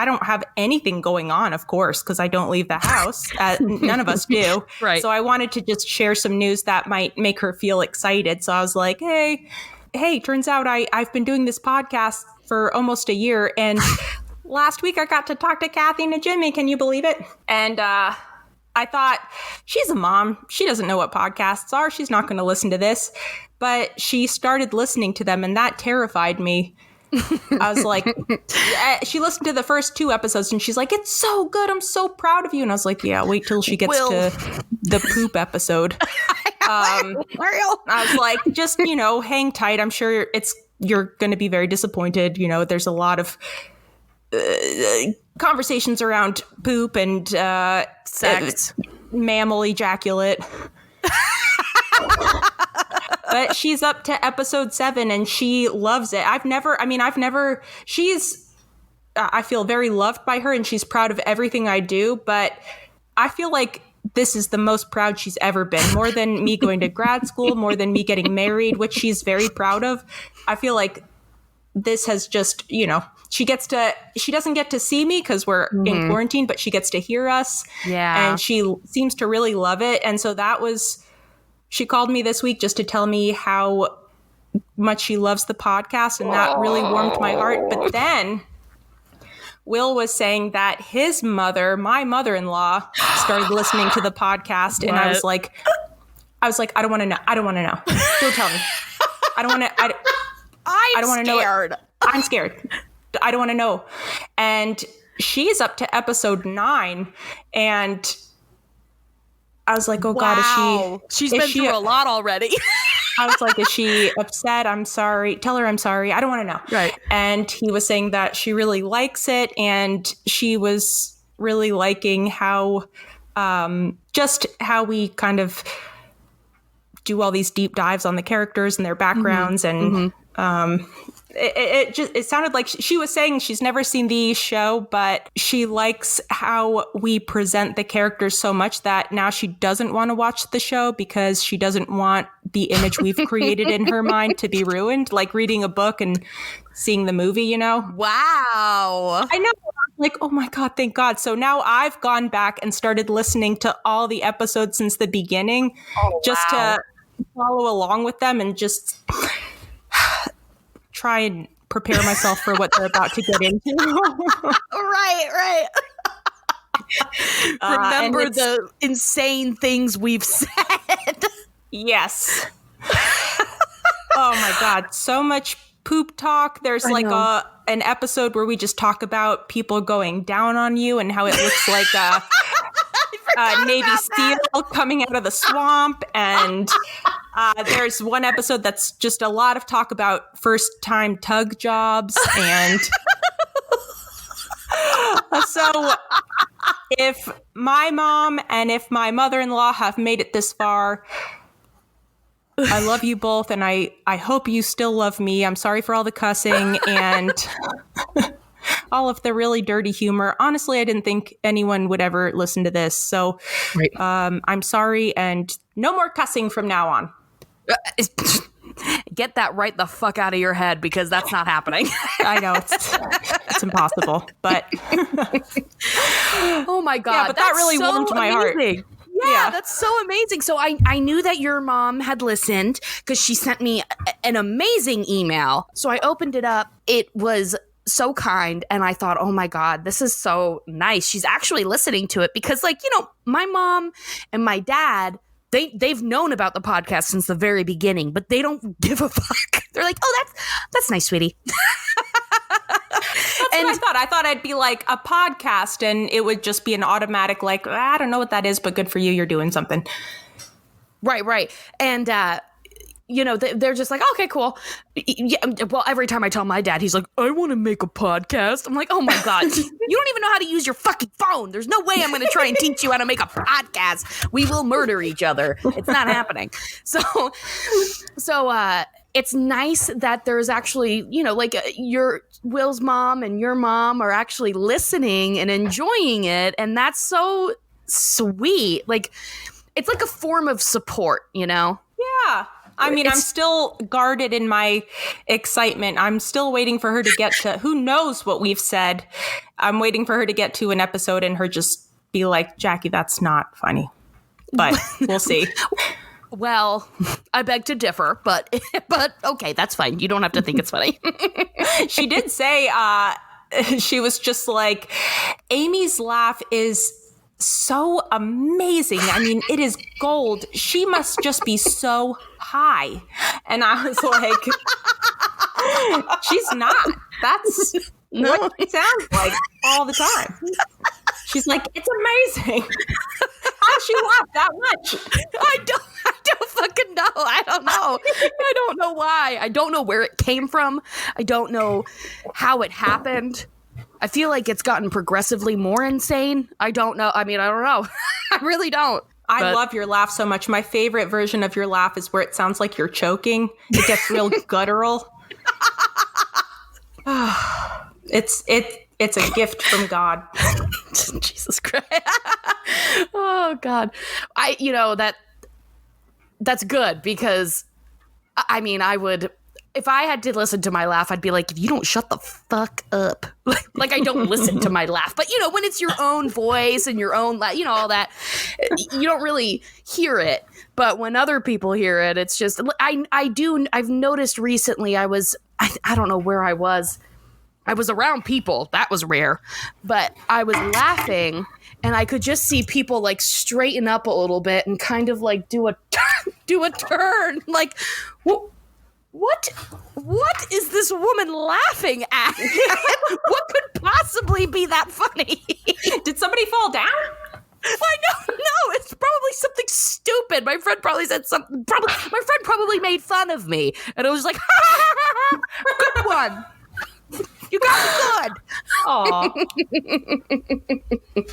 I don't have anything going on, of course, because I don't leave the house. None of us do. Right. So I wanted to just share some news that might make her feel excited. So I was like, hey, turns out I've been doing this podcast for almost a year. And last week I got to talk to Kathy and to Jimmy. Can you believe it? And I thought, she's a mom. She doesn't know what podcasts are. She's not going to listen to this. But she started listening to them, and that terrified me. I was like, she listened to the first 2 episodes, and she's like, it's so good. I'm so proud of you. And I was like, yeah, wait till she gets to the poop episode. I was like, just, hang tight. I'm sure you're going to be very disappointed. There's a lot of conversations around poop and sex, mammal ejaculate. But she's up to episode 7 and she loves it. I feel very loved by her and she's proud of everything I do, but I feel like this is the most proud she's ever been, more than me going to grad school, more than me getting married, which she's very proud of. I feel like this has just, she doesn't get to see me because we're in quarantine, but she gets to hear us. Yeah. And she seems to really love it. And so she called me this week just to tell me how much she loves the podcast. And that really warmed my heart. But then Will was saying that his mother, my mother-in-law, started listening to the podcast. And I was like, I don't want to know. I don't want to know. Don't tell me. I don't want to. I don't want to know. I'm scared. I don't want to know. And she's up to episode 9. And I was like, oh God, she's been through a lot already. I was like, is she upset? I'm sorry. Tell her I'm sorry. I don't want to know. Right. And he was saying that she really likes it. And she was really liking how, just how we kind of do all these deep dives on the characters and their backgrounds. And, it sounded like she was saying she's never seen the show, but she likes how we present the characters so much that now she doesn't want to watch the show because she doesn't want the image we've created in her mind to be ruined, like reading a book and seeing the movie, Wow. I know. Like, oh my God, thank God. So now I've gone back and started listening to all the episodes since the beginning to follow along with them and just try and prepare myself for what they're about to get into. Right. Remember the insane things we've said. Yes. Oh my God. So much poop talk. There's an episode where we just talk about people going down on you and how it looks like Navy SEAL coming out of the swamp. And there's one episode that's just a lot of talk about first-time tug jobs. And so if my mom and if my mother-in-law have made it this far, I love you both. And I hope you still love me. I'm sorry for all the cussing and all of the really dirty humor. Honestly, I didn't think anyone would ever listen to this. So I'm sorry. And no more cussing from now on. Get that right the fuck out of your head because that's not happening. I know. It's impossible. But oh my God. Yeah, but that really warmed my heart. Yeah, that's so amazing. So I knew that your mom had listened because she sent me an amazing email. So I opened it up. It was so kind. And I thought, oh my God, this is so nice. She's actually listening to it because my mom and my dad, they've known about the podcast since the very beginning, but they don't give a fuck. They're like, oh, that's nice, sweetie. That's what I thought. I thought I'd be like a podcast and it would just be an automatic, like, I don't know what that is, but good for you. You're doing something. Right. And, they're just like, okay, cool. Yeah, well, every time I tell my dad, he's like, I want to make a podcast. I'm like, oh my God, you don't even know how to use your fucking phone. There's no way I'm going to try and teach you how to make a podcast. We will murder each other. It's not happening. So it's nice that there's actually, your Will's mom and your mom are actually listening and enjoying it. And that's so sweet. Like, it's like a form of support, Yeah. I mean, I'm still guarded in my excitement. I'm still waiting for her to get to who knows what we've said. I'm waiting for her to get to an episode and her just be like, Jackie, that's not funny. But we'll see. Well, I beg to differ, but okay, that's fine. You don't have to think it's funny. She did say, she was just like, Amy's laugh is so amazing. I mean, it is gold. She must just be so high. And I was like, she's not. That's what it sounds like all the time. She's like, it's amazing. How'd she laugh that much? I don't fucking know. I don't know. I don't know why. I don't know where it came from. I don't know how it happened. I feel like it's gotten progressively more insane. I don't know. I mean, I don't know. I really don't. I love your laugh so much. My favorite version of your laugh is where it sounds like you're choking. It gets real guttural. It's a gift from God. Jesus Christ. Oh God. That's good because I mean, I would, if I had to listen to my laugh, I'd be like, if you don't shut the fuck up. Like I don't listen to my laugh, but when it's your own voice and your own, all that, you don't really hear it. But when other people hear it, it's just, I've noticed recently I don't know where I was around people. That was rare. But I was laughing and I could just see people like straighten up a little bit and kind of like do a turn. Like, what is this woman laughing at? What could possibly be that funny? Did somebody fall down? I don't know. It's probably something stupid. My friend probably said something. My friend probably made fun of me. And it was like, good one. You got it good.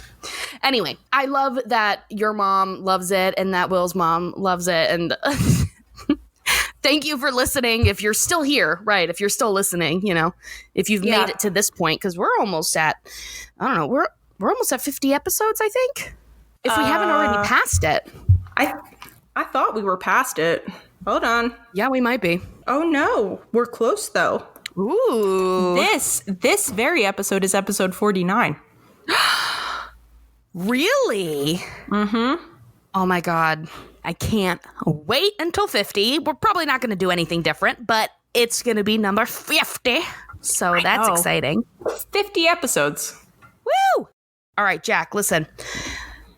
Anyway, I love that your mom loves it and that Will's mom loves it. And thank you for listening. If you're still here, right? If you're still listening, if you've made it to this point, because we're almost at, I don't know, we're almost at 50 episodes, I think. If we haven't already passed it. I thought we were past it. Hold on. Yeah, we might be. Oh no, we're close though. Ooh. This very episode is episode 49. Really? Mm-hmm. Oh my God. I can't wait until 50. We're probably not going to do anything different, but it's going to be number 50. So that's exciting. 50 episodes. Woo! All right, Jack, listen.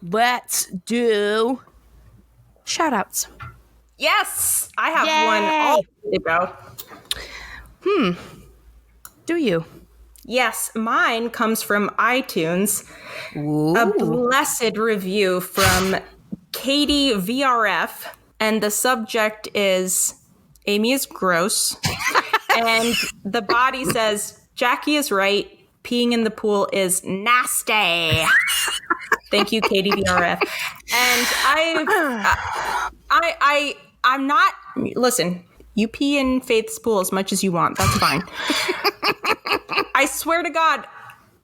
Let's do shoutouts. Yes! I have one all ready to go. Do you? Yes, mine comes from iTunes. Ooh. A blessed review from Katie VRF, and the subject is Amy is gross. And the body says, Jackie is right. Peeing in the pool is nasty. Thank you, Katie VRF. And I'm not, listen, you pee in Faith's pool as much as you want. That's fine. I swear to God,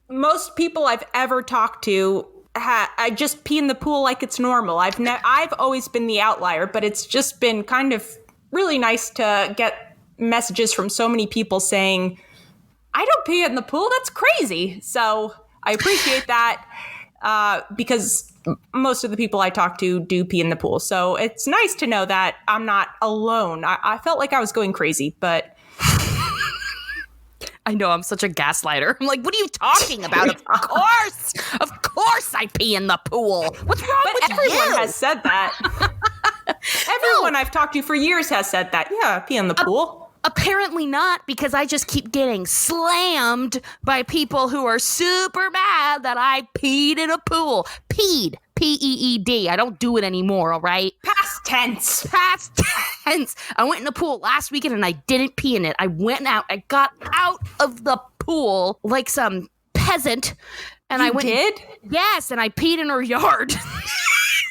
most people I've ever talked to, I just pee in the pool like it's normal. I've always been the outlier, but it's just been kind of really nice to get messages from so many people saying, I don't pee in the pool. That's crazy. So I appreciate that because most of the people I talk to do pee in the pool. So it's nice to know that I'm not alone. I felt like I was going crazy, but... I know, I'm such a gaslighter. I'm like, what are you talking about? Of course I pee in the pool. What's wrong with you? Everyone has said that. Everyone I've talked to for years has said that. Yeah, pee in the pool. Apparently not, because I just keep getting slammed by people who are super mad that I peed in a pool. Peed. P-E-E-D. I don't do it anymore, all right? Past tense. I went in the pool last weekend and I didn't pee in it. I went out. I got out of the pool like some peasant. And you did? Yes, and I peed in her yard.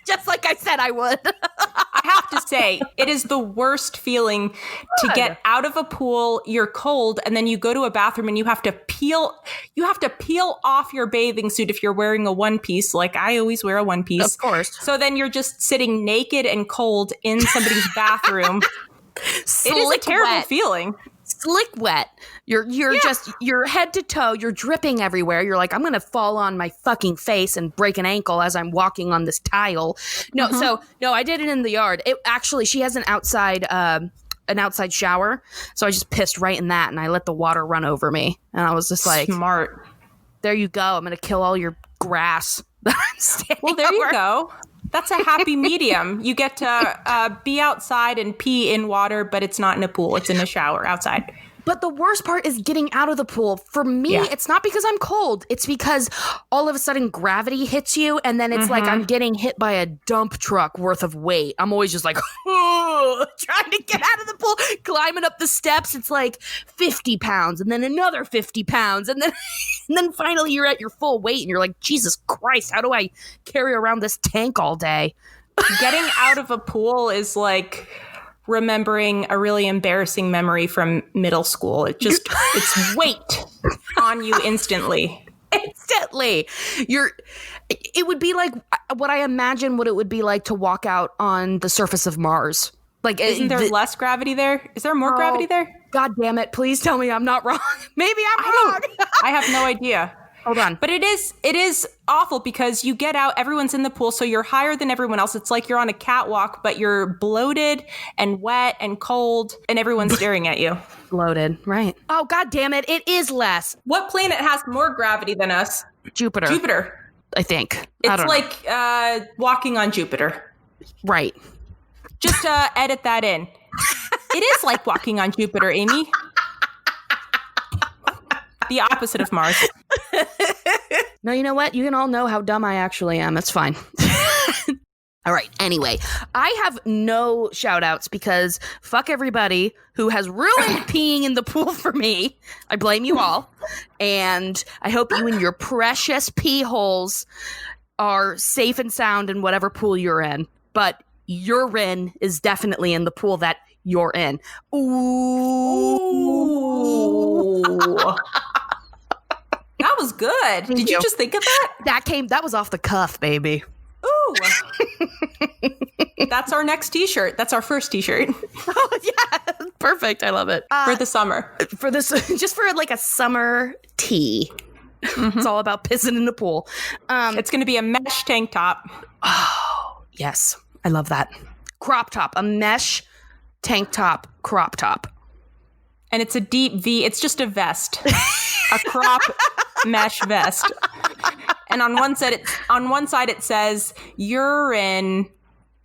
Just like I said I would. I have to say, it is the worst feeling to get out of a pool, you're cold, and then you go to a bathroom and you have to peel off your bathing suit if you're wearing a one piece, like I always wear a one piece. Of course. So then you're just sitting naked and cold in somebody's bathroom. It is a terrible feeling. Slick wet. You're just, you're head to toe, you're dripping everywhere. You're like, I'm going to fall on my fucking face and break an ankle as I'm walking on this tile. No, I did it in the yard. It actually, she has an outside shower. So I just pissed right in that and I let the water run over me. And I was just like, smart. There you go. I'm going to kill all your grass. Well, there you go. That's a happy medium. You get to be outside and pee in water, but it's not in a pool. It's in a shower outside. But the worst part is getting out of the pool. For me, It's not because I'm cold. It's because all of a sudden gravity hits you, and then it's like I'm getting hit by a dump truck worth of weight. I'm always just like, trying to get out of the pool, climbing up the steps. It's like 50 pounds, and then another 50 pounds, and then finally you're at your full weight, and you're like, Jesus Christ, how do I carry around this tank all day? Getting out of a pool is like remembering a really embarrassing memory from middle school. It's weight on you instantly. It would be like what I imagine what it would be like to walk out on the surface of Mars. Like, isn't there less gravity there? Is there more gravity there? God damn it. Please tell me I'm not wrong. Maybe I'm wrong. I have no idea. Hold on. But it is awful because you get out, everyone's in the pool, so you're higher than everyone else. It's like you're on a catwalk, but you're bloated and wet and cold, and everyone's staring at you. Bloated, right. Oh, God damn it. It is less. What planet has more gravity than us? Jupiter, I think. It's like walking on Jupiter. Right. Just edit that in. It is like walking on Jupiter, Amy. The opposite of Mars. No, you know what? You can all know how dumb I actually am. It's fine. All right. Anyway, I have no shout outs because fuck everybody who has ruined peeing in the pool for me. I blame you all. And I hope you and your precious pee holes are safe and sound in whatever pool you're in. But urine is definitely in the pool that you're in. Ooh. That was good. Did you just think of that? That was off the cuff, baby. Ooh. That's our next t-shirt. That's our first t-shirt. Oh, yeah. Perfect. I love it. For the summer. For this, just for like a summer tee. Mm-hmm. It's all about pissing in the pool. It's going to be a mesh tank top. Oh, yes. I love that. Crop top. A mesh tank top crop top. And it's a deep V. It's just a vest. A crop mesh vest. And on one side it says urine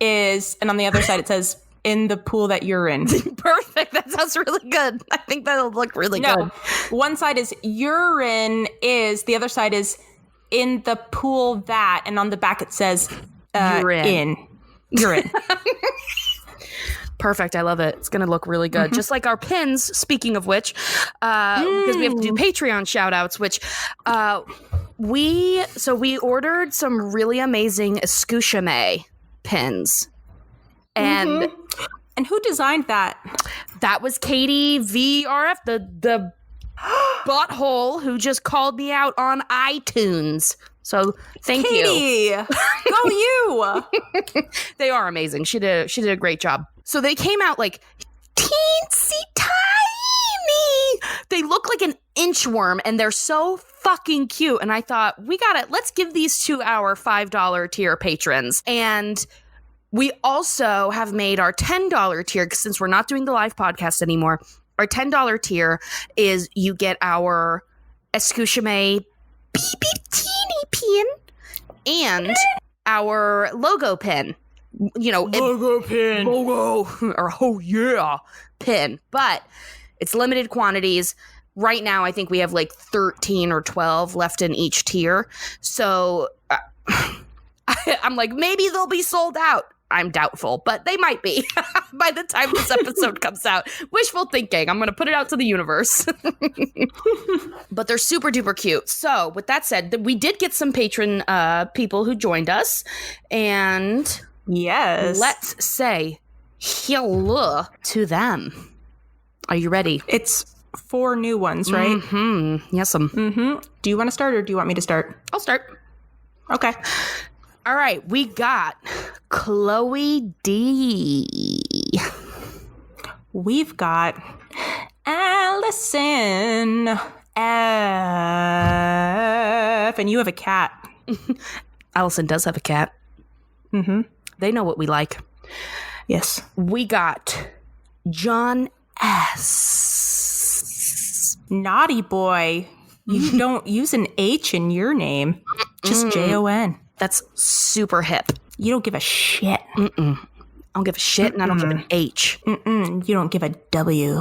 is, and on the other side it says in the pool that you're in. Perfect. That sounds really good. I think that'll look really good. One side is urine is, the other side is in the pool that, and on the back it says urine. Perfect. I love it. It's going to look really good. Mm-hmm. Just like our pins, speaking of which, because we have to do Patreon shout outs, which we ordered some really amazing Escouchame pins. And who designed that? That was Katie VRF, the butthole who just called me out on iTunes. So thank Katie, you. Go you. They are amazing. She did a great job. So they came out like teensy tiny. They look like an inchworm and they're so fucking cute. And I thought, let's give these to our $5 tier patrons. And we also have made our $10 tier, since we're not doing the live podcast anymore. Our $10 tier is you get our Escouchame teeny pin and our logo pin. Logo pin. Logo. Or pin. But it's limited quantities. Right now, I think we have like 13 or 12 left in each tier. So I'm like, maybe they'll be sold out. I'm doubtful, but they might be by the time this episode comes out. Wishful thinking. I'm going to put it out to the universe. But they're super duper cute. So with that said, we did get some patron people who joined us. And yes, let's say hello to them. Are you ready? It's 4 new ones, right? Mm-hmm. Yes. Do you want to start or do you want me to start? I'll start. Okay. All right, we got Chloe D. we've got Allison F. And you have a cat. Allison does have a cat. Mm-hmm. They know what we like. Yes. We got John S. Naughty boy. You don't use an H in your name. Just Jon. That's super hip. You don't give a shit. I don't give a shit, and I don't give an H. You don't give a W.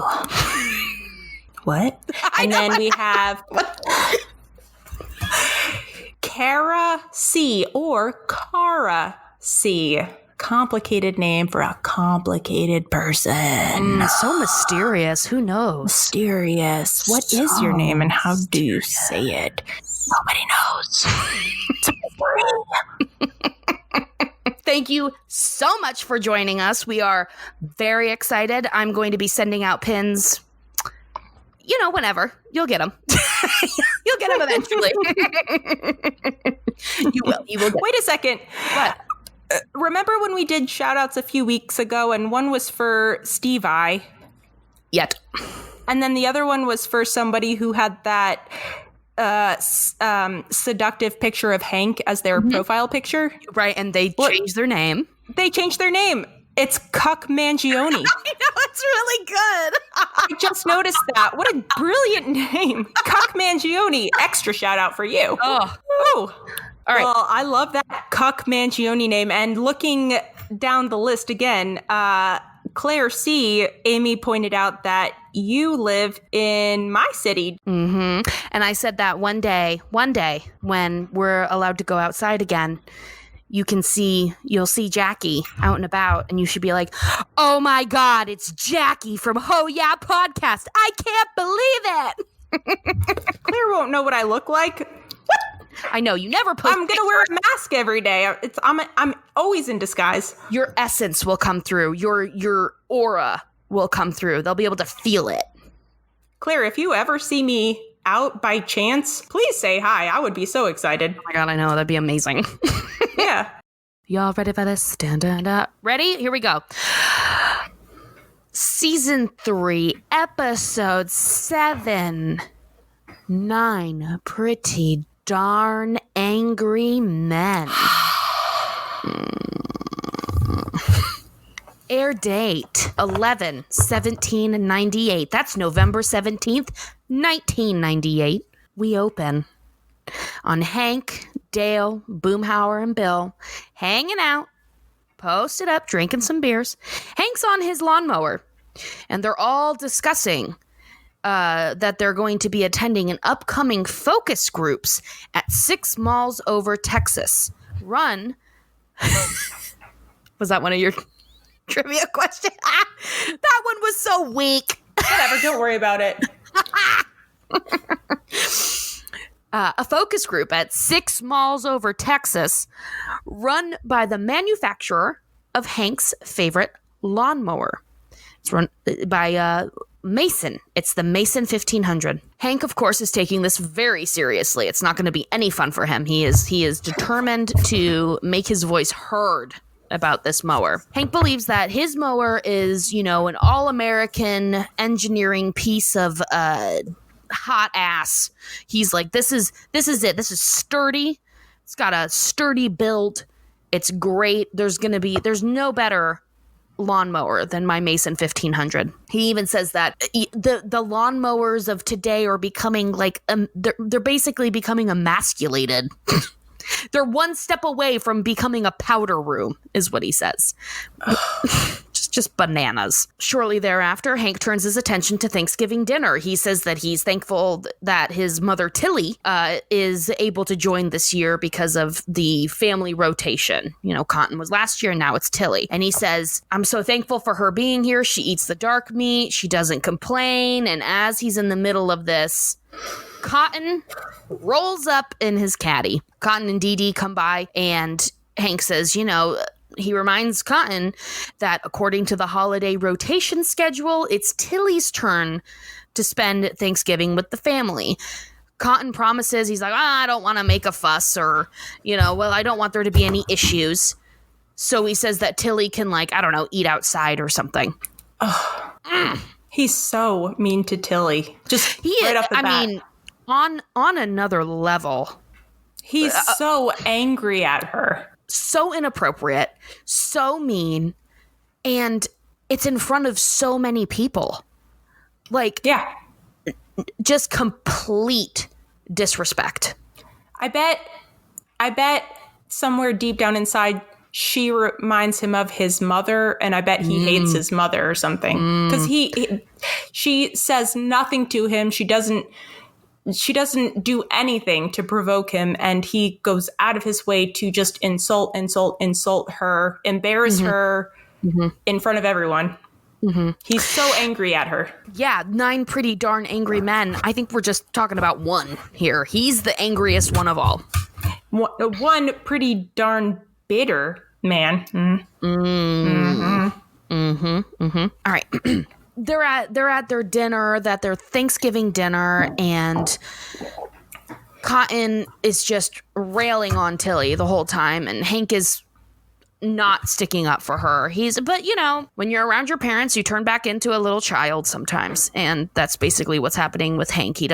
What? And then we have Kara C. or Kara C. Complicated name for a complicated person. So mysterious. Who knows? Mysterious. What is your name and how do you say it? Nobody knows. It's a mystery. Thank you so much for joining us. We are very excited. I'm going to be sending out pins, whenever. You'll get them. You'll get them eventually. You will. Wait a second. What? Remember when we did shoutouts a few weeks ago and one was for Steve I? Yet. And then the other one was for somebody who had that seductive picture of Hank as their profile picture. Right, and they changed their name. They changed their name. It's Cuck Mangione. I know, it's really good. I just noticed that. What a brilliant name. Cuck Mangione. Extra shout out for you. Oh. Ooh. All right. Well, I love that Cuck Mangione name. And looking down the list again, Claire C., Amy pointed out that you live in my city. Mm-hmm. And I said that one day, when we're allowed to go outside again, you'll see Jackie out and about, and you should be like, oh my God, it's Jackie from Ho Yeah Podcast. I can't believe it. Claire won't know what I look like. I know, you never post. I'm gonna wear a mask every day. I'm always in disguise. Your essence will come through. Your aura will come through. They'll be able to feel it. Claire, if you ever see me out by chance, please say hi. I would be so excited. Oh my God, I know. That'd be amazing. Yeah. Y'all ready for this? Stand up. Ready? Here we go. Season 3, episode 7. 9 pretty darn angry men. Air date 11/17/98. That's November 17th, 1998. We open on Hank, Dale, Boomhauer, and Bill hanging out, posted up, drinking some beers. Hank's on his lawnmower, and they're all discussing that they're going to be attending an upcoming focus groups at 6 malls over Texas. Run. Was that one of your trivia questions? That one was so weak. Whatever, don't worry about it. A focus group at 6 malls over Texas, run by the manufacturer of Hank's favorite lawnmower. It's run by Mason. It's the Mason 1500. Hank, of course, is taking this very seriously. It's not going to be any fun for him. He is determined to make his voice heard about this mower. Hank believes that his mower is, an all-American engineering piece of hot ass. He's like, this is it. This is sturdy. It's got a sturdy build. It's great. There's no better lawnmower than my Mason 1500. He even says that the lawnmowers of today are becoming like they're basically becoming emasculated. They're one step away from becoming a powder room, is what he says. Just bananas. Shortly thereafter, Hank turns his attention to Thanksgiving dinner. He says that he's thankful that his mother, Tilly, is able to join this year because of the family rotation. Cotton was last year, and now it's Tilly. And he says, I'm so thankful for her being here. She eats the dark meat. She doesn't complain. And as he's in the middle of this, Cotton rolls up in his caddy. Cotton and Dee Dee come by, and Hank says, he reminds Cotton that according to the holiday rotation schedule, it's Tilly's turn to spend Thanksgiving with the family. Cotton promises, he's like, I don't want to make a fuss or, I don't want there to be any issues. So he says that Tilly can, eat outside or something. He's so mean to Tilly. Just He right is, off the bat. I mean, on another level. He's so angry at her. So inappropriate, so mean, and it's in front of so many people. Like, Yeah. just complete disrespect. I bet somewhere deep down inside, she reminds him of his mother, and I bet he hates his mother or something. Because she says nothing to him. She doesn't do anything to provoke him, and he goes out of his way to just insult her, embarrass her in front of everyone. He's so angry at her. Yeah, 9 pretty darn angry men. I think we're just talking about one here. He's the angriest one of all. One pretty darn bitter man. All right. They're at their dinner, their Thanksgiving dinner, and Cotton is just railing on Tilly the whole time, and Hank is not sticking up for her. But you know, when you're around your parents, you turn back into a little child sometimes, and that's basically what's happening with Hank. He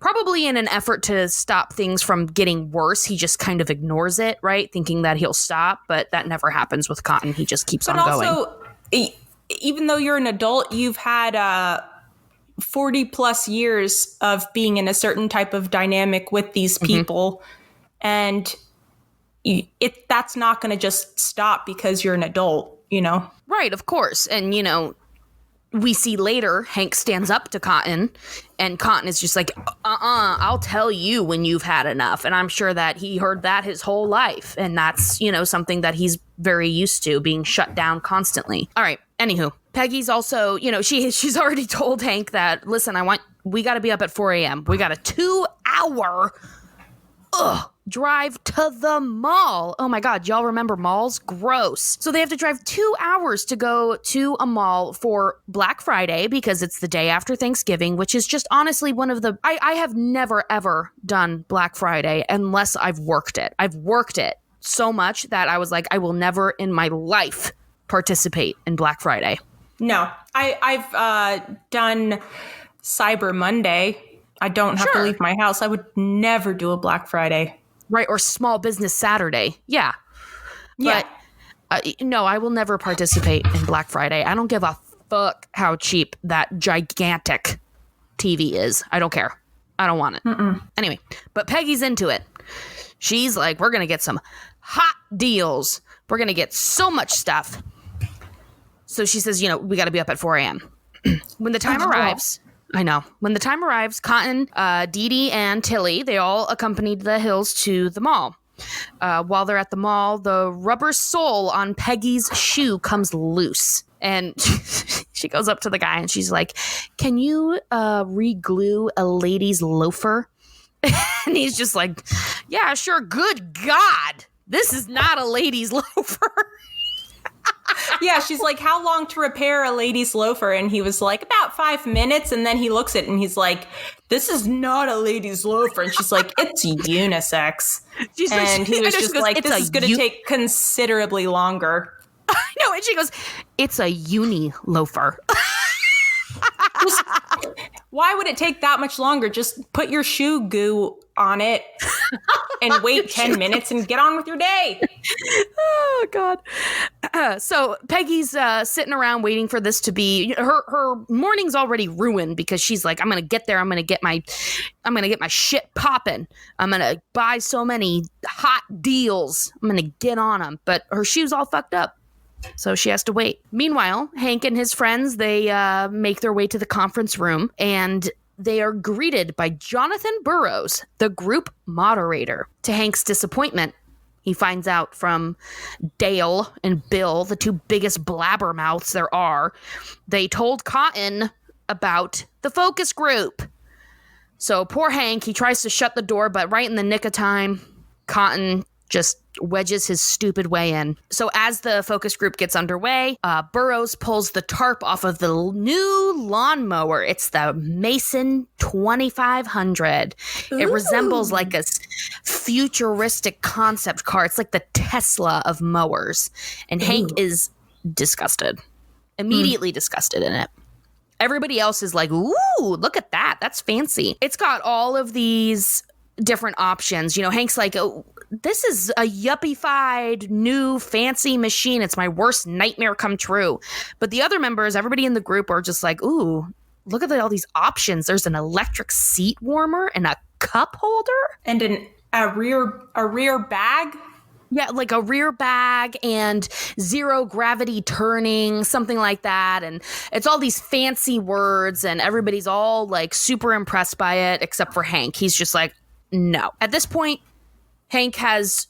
probably in an effort to stop things from getting worse, he just kind of ignores it, right? Thinking that he'll stop, but that never happens with Cotton. He just keeps on going. Also, even though you're an adult, you've had 40 plus years of being in a certain type of dynamic with these people, and that's not going to just stop because you're an adult, you know? Right, of course. And, you know, we see later Hank stands up to Cotton, and Cotton is just like, I'll tell you when you've had enough. And I'm sure that he heard that his whole life. And that's, you know, something that he's very used to, being shut down constantly. All right. Anywho, Peggy's also, you know, she's already told Hank that, listen, we got to be up at 4 a.m. We got a 2-hour drive to the mall. Oh my God, y'all remember malls? Gross. So they have to drive 2 hours to go to a mall for Black Friday because it's the day after Thanksgiving, which is just honestly one of the... I have never, ever done Black Friday unless I've worked it. I've worked it so much that I was like, I will never in my life participate in Black Friday. No, I've done Cyber Monday. I don't have to leave my house. I would never do a Black Friday. Right, or Small Business Saturday. Yeah. But no, I will never participate in Black Friday. I don't give a fuck how cheap that gigantic TV is. I don't care. I don't want it. Anyway, but Peggy's into it. She's like, we're going to get some hot deals. We're going to get so much stuff. So she says, you know, we got to be up at 4 a.m. When the time arrives... I know. When the time arrives, Cotton, Dee Dee, and Tilly, they all accompanied the Hills to the mall. While they're at the mall, the rubber sole on Peggy's shoe comes loose. And she goes up to the guy and she's like, can you re-glue a lady's loafer? And he's just like, yeah, sure. Good God. This is not a lady's loafer. Yeah, she's like, how long to repair a lady's loafer? And he was like, about 5 minutes. And then he looks at it and he's like, this is not a lady's loafer. And she's like, it's unisex. And he was just like, this is going to take considerably longer. No, and she goes, it's a uni loafer. Why would it take that much longer? Just put your shoe goo on it and wait 10 minutes and get on with your day. Oh, God. So Peggy's sitting around waiting for this to be her morning's already ruined because she's like, I'm going to get there. I'm going to get my shit popping. I'm going to buy so many hot deals. I'm going to get on them. But her shoe's all fucked up. So she has to wait. Meanwhile, Hank and his friends, they make their way to the conference room, and they are greeted by Jonathan Burroughs, the group moderator. To Hank's disappointment, he finds out from Dale and Bill, the two biggest blabbermouths there are, they told Cotton about the focus group. So poor Hank, he tries to shut the door, but right in the nick of time, Cotton just wedges his stupid way in. So as the focus group gets underway, Burroughs pulls the tarp off of the new lawnmower. It's the Mason 2500. Ooh. It resembles like a futuristic concept car. It's like the Tesla of mowers. And Hank is disgusted. Immediately disgusted in it. Everybody else is like, ooh, look at that. That's fancy. It's got all of these different options. You know, Hank's like, oh, this is a yuppie-fied new fancy machine. It's my worst nightmare come true. But the other members, everybody in the group are just like, ooh, look at all these options. There's an electric seat warmer and a cup holder. And a rear bag. Yeah, like a rear bag and zero gravity turning, something like that. And it's all these fancy words and everybody's all like super impressed by it, except for Hank. He's just like, no. At this point, Hank has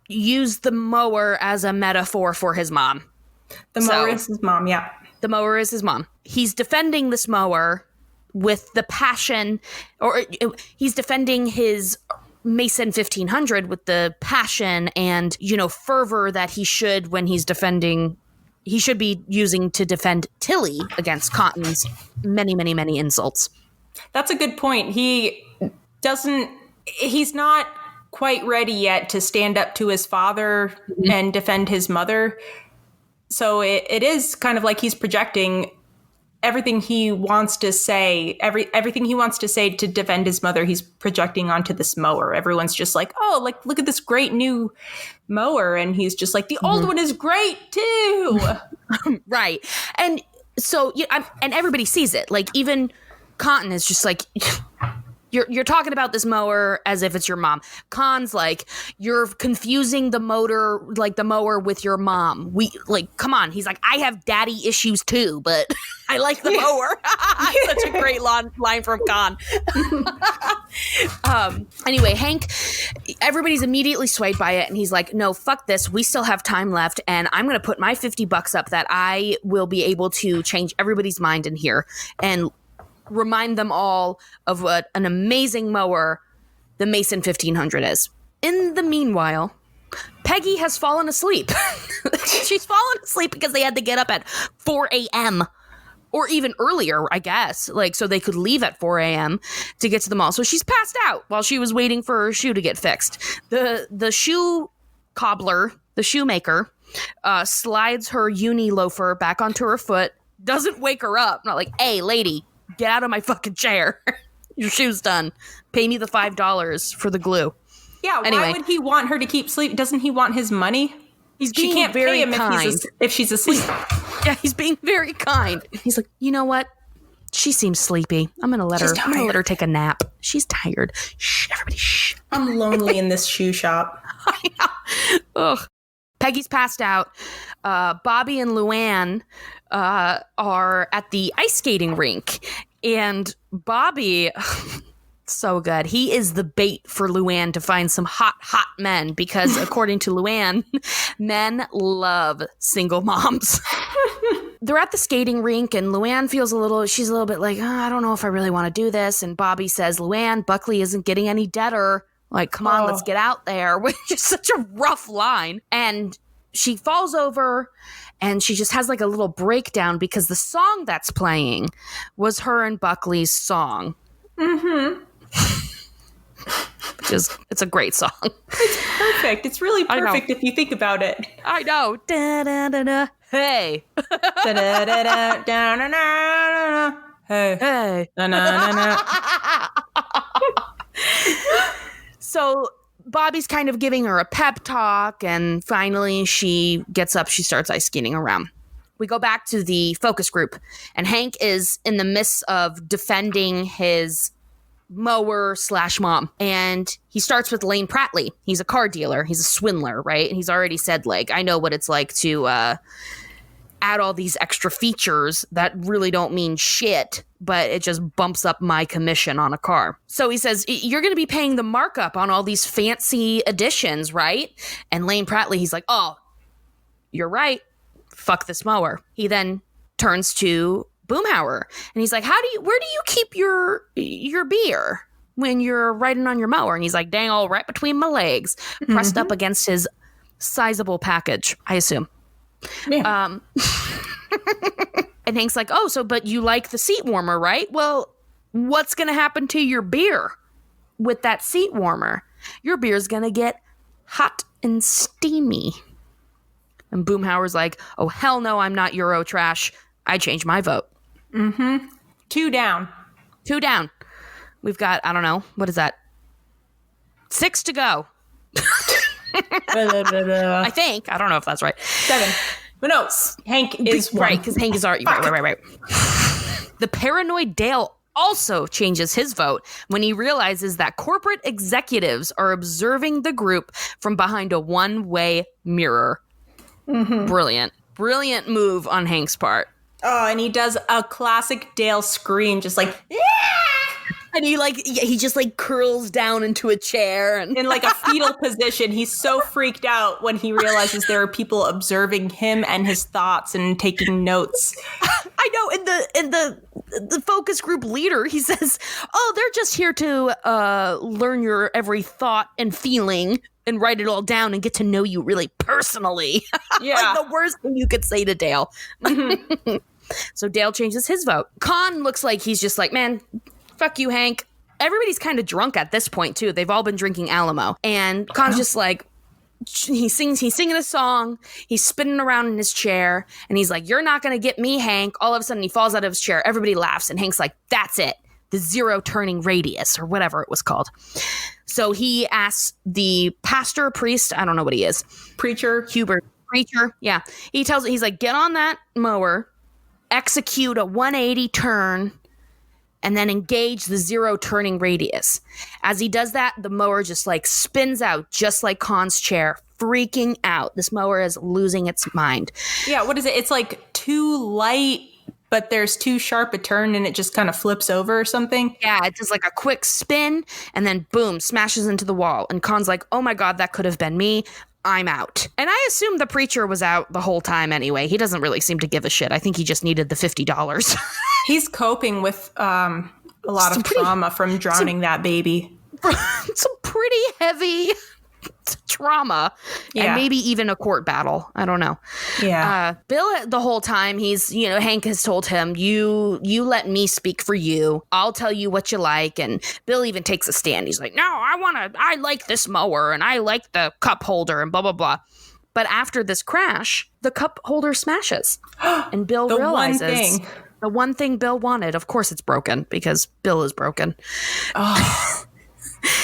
used the mower as a metaphor for his mom. The mower is his mom, yeah. The mower is his mom. He's defending this mower with the passion, or he's defending his Mason 1500 with the passion and, you know, fervor that he should when he's defending, he should be using to defend Tilly against Cotton's many, many, many insults. That's a good point. He's not quite ready yet to stand up to his father and defend his mother. So it is kind of like he's projecting everything he wants to say, everything he wants to say to defend his mother, he's projecting onto this mower. Everyone's just like, oh, like, look at this great new mower. And he's just like, the old one is great too. Right. And so, and everybody sees it. Like, even Cotton is just like, You're talking about this mower as if it's your mom. Khan's like, you're confusing the mower with your mom. Come on. He's like, I have daddy issues too, but I like the mower. Such a great line from Khan. Anyway, Hank, everybody's immediately swayed by it. And he's like, no, fuck this. We still have time left. And I'm going to put my $50 up that I will be able to change everybody's mind in here. And remind them all of what an amazing mower the Mason 1500 is. In the meanwhile, Peggy has fallen asleep. She's fallen asleep because they had to get up at 4 a.m. or even earlier, I guess, like so they could leave at 4 a.m. to get to the mall. So she's passed out while she was waiting for her shoe to get fixed. The shoe cobbler, the shoemaker, slides her uni loafer back onto her foot, doesn't wake her up. Not like, hey, lady, get out of my fucking chair. Your shoe's done. Pay me the $5 for the glue. Yeah, anyway. Why would he want her to keep sleep? Doesn't he want his money? She can't very pay him kind. if she's asleep. Yeah, he's being very kind. He's like, you know what? She seems sleepy. I'm gonna let her take a nap. She's tired. Shh, everybody, shh. I'm lonely in this shoe shop. I know. Ugh. Peggy's passed out. Bobby and Luann are at the ice skating rink. And Bobby, so good. He is the bait for Luann to find some hot men because according to Luann, men love single moms. They're at the skating rink and Luann she's a little bit like, I don't know if I really want to do this. And Bobby says, Luann, Buckley isn't getting any deader. Like, come on, let's get out there, which is such a rough line. And she falls over and she just has like a little breakdown because the song that's playing was her and Buckley's song. Mm-hmm. It's a great song. It's perfect. It's really perfect if you think about it. I know. Da, da, da, da. Hey. Da, da, da, da, da, da, da, da. Hey. Hey. Da, da, da, da. So Bobby's kind of giving her a pep talk, and finally she gets up, she starts ice skating around. We go back to the focus group, and Hank is in the midst of defending his mower/mom. And he starts with Lane Prattley. He's a car dealer. He's a swindler, right? And he's already said, like, I know what it's like to add all these extra features that really don't mean shit, but it just bumps up my commission on a car. So he says, you're going to be paying the markup on all these fancy additions, right? And Lane Prattley, he's like, oh, you're right. Fuck this mower. He then turns to Boomhauer and he's like, where do you keep your beer when you're riding on your mower? And he's like, dang, all right between my legs, pressed up against his sizable package, I assume. Yeah. And Hank's like, oh, but you like the seat warmer, right? Well, what's going to happen to your beer with that seat warmer? Your beer's going to get hot and steamy. And Boomhauer's like, oh, hell no, I'm not Eurotrash. I changed my vote. Two down. We've got, I don't know, what is that? 6 to go. I think. I don't know if that's right. 7. Who knows? Hank is right, because Hank is already right. The paranoid Dale also changes his vote when he realizes that corporate executives are observing the group from behind a one-way mirror. Brilliant move on Hank's part. Oh, and he does a classic Dale scream, just like, yeah! And he just curls down into a chair and in like a fetal position. He's so freaked out when he realizes there are people observing him and his thoughts and taking notes. I know. In the focus group leader, he says, "Oh, they're just here to learn your every thought and feeling and write it all down and get to know you really personally." Yeah, like the worst thing you could say to Dale. So Dale changes his vote. Con looks like he's just like, man, fuck you, Hank. Everybody's kind of drunk at this point, too. They've all been drinking Alamo. And Con's just like, he's singing a song. He's spinning around in his chair. And he's like, you're not going to get me, Hank. All of a sudden, he falls out of his chair. Everybody laughs. And Hank's like, that's it. The zero turning radius, or whatever it was called. So he asks the pastor, priest, I don't know what he is. Preacher. Hubert. Preacher. Yeah. He's like, get on that mower, execute a 180 turn, and then engage the zero turning radius. As he does that, the mower just spins out, just like Con's chair, freaking out. This mower is losing its mind. Yeah, what is it? It's too light, but there's too sharp a turn and it just kind of flips over or something. Yeah, it does a quick spin and then boom, smashes into the wall. And Con's like, oh my God, that could have been me. I'm out. And I assume the preacher was out the whole time anyway. He doesn't really seem to give a shit. I think he just needed the $50. He's coping with a lot of trauma from drowning that baby. Some pretty heavy trauma. Yeah. And maybe even a court battle. I don't know. Yeah. Bill, the whole time, Hank has told him, you let me speak for you. I'll tell you what you like. And Bill even takes a stand. He's like, no, I like this mower and I like the cup holder and blah, blah, blah. But after this crash, the cup holder smashes. And Bill realizes the one thing Bill wanted, of course it's broken because Bill is broken. Oh,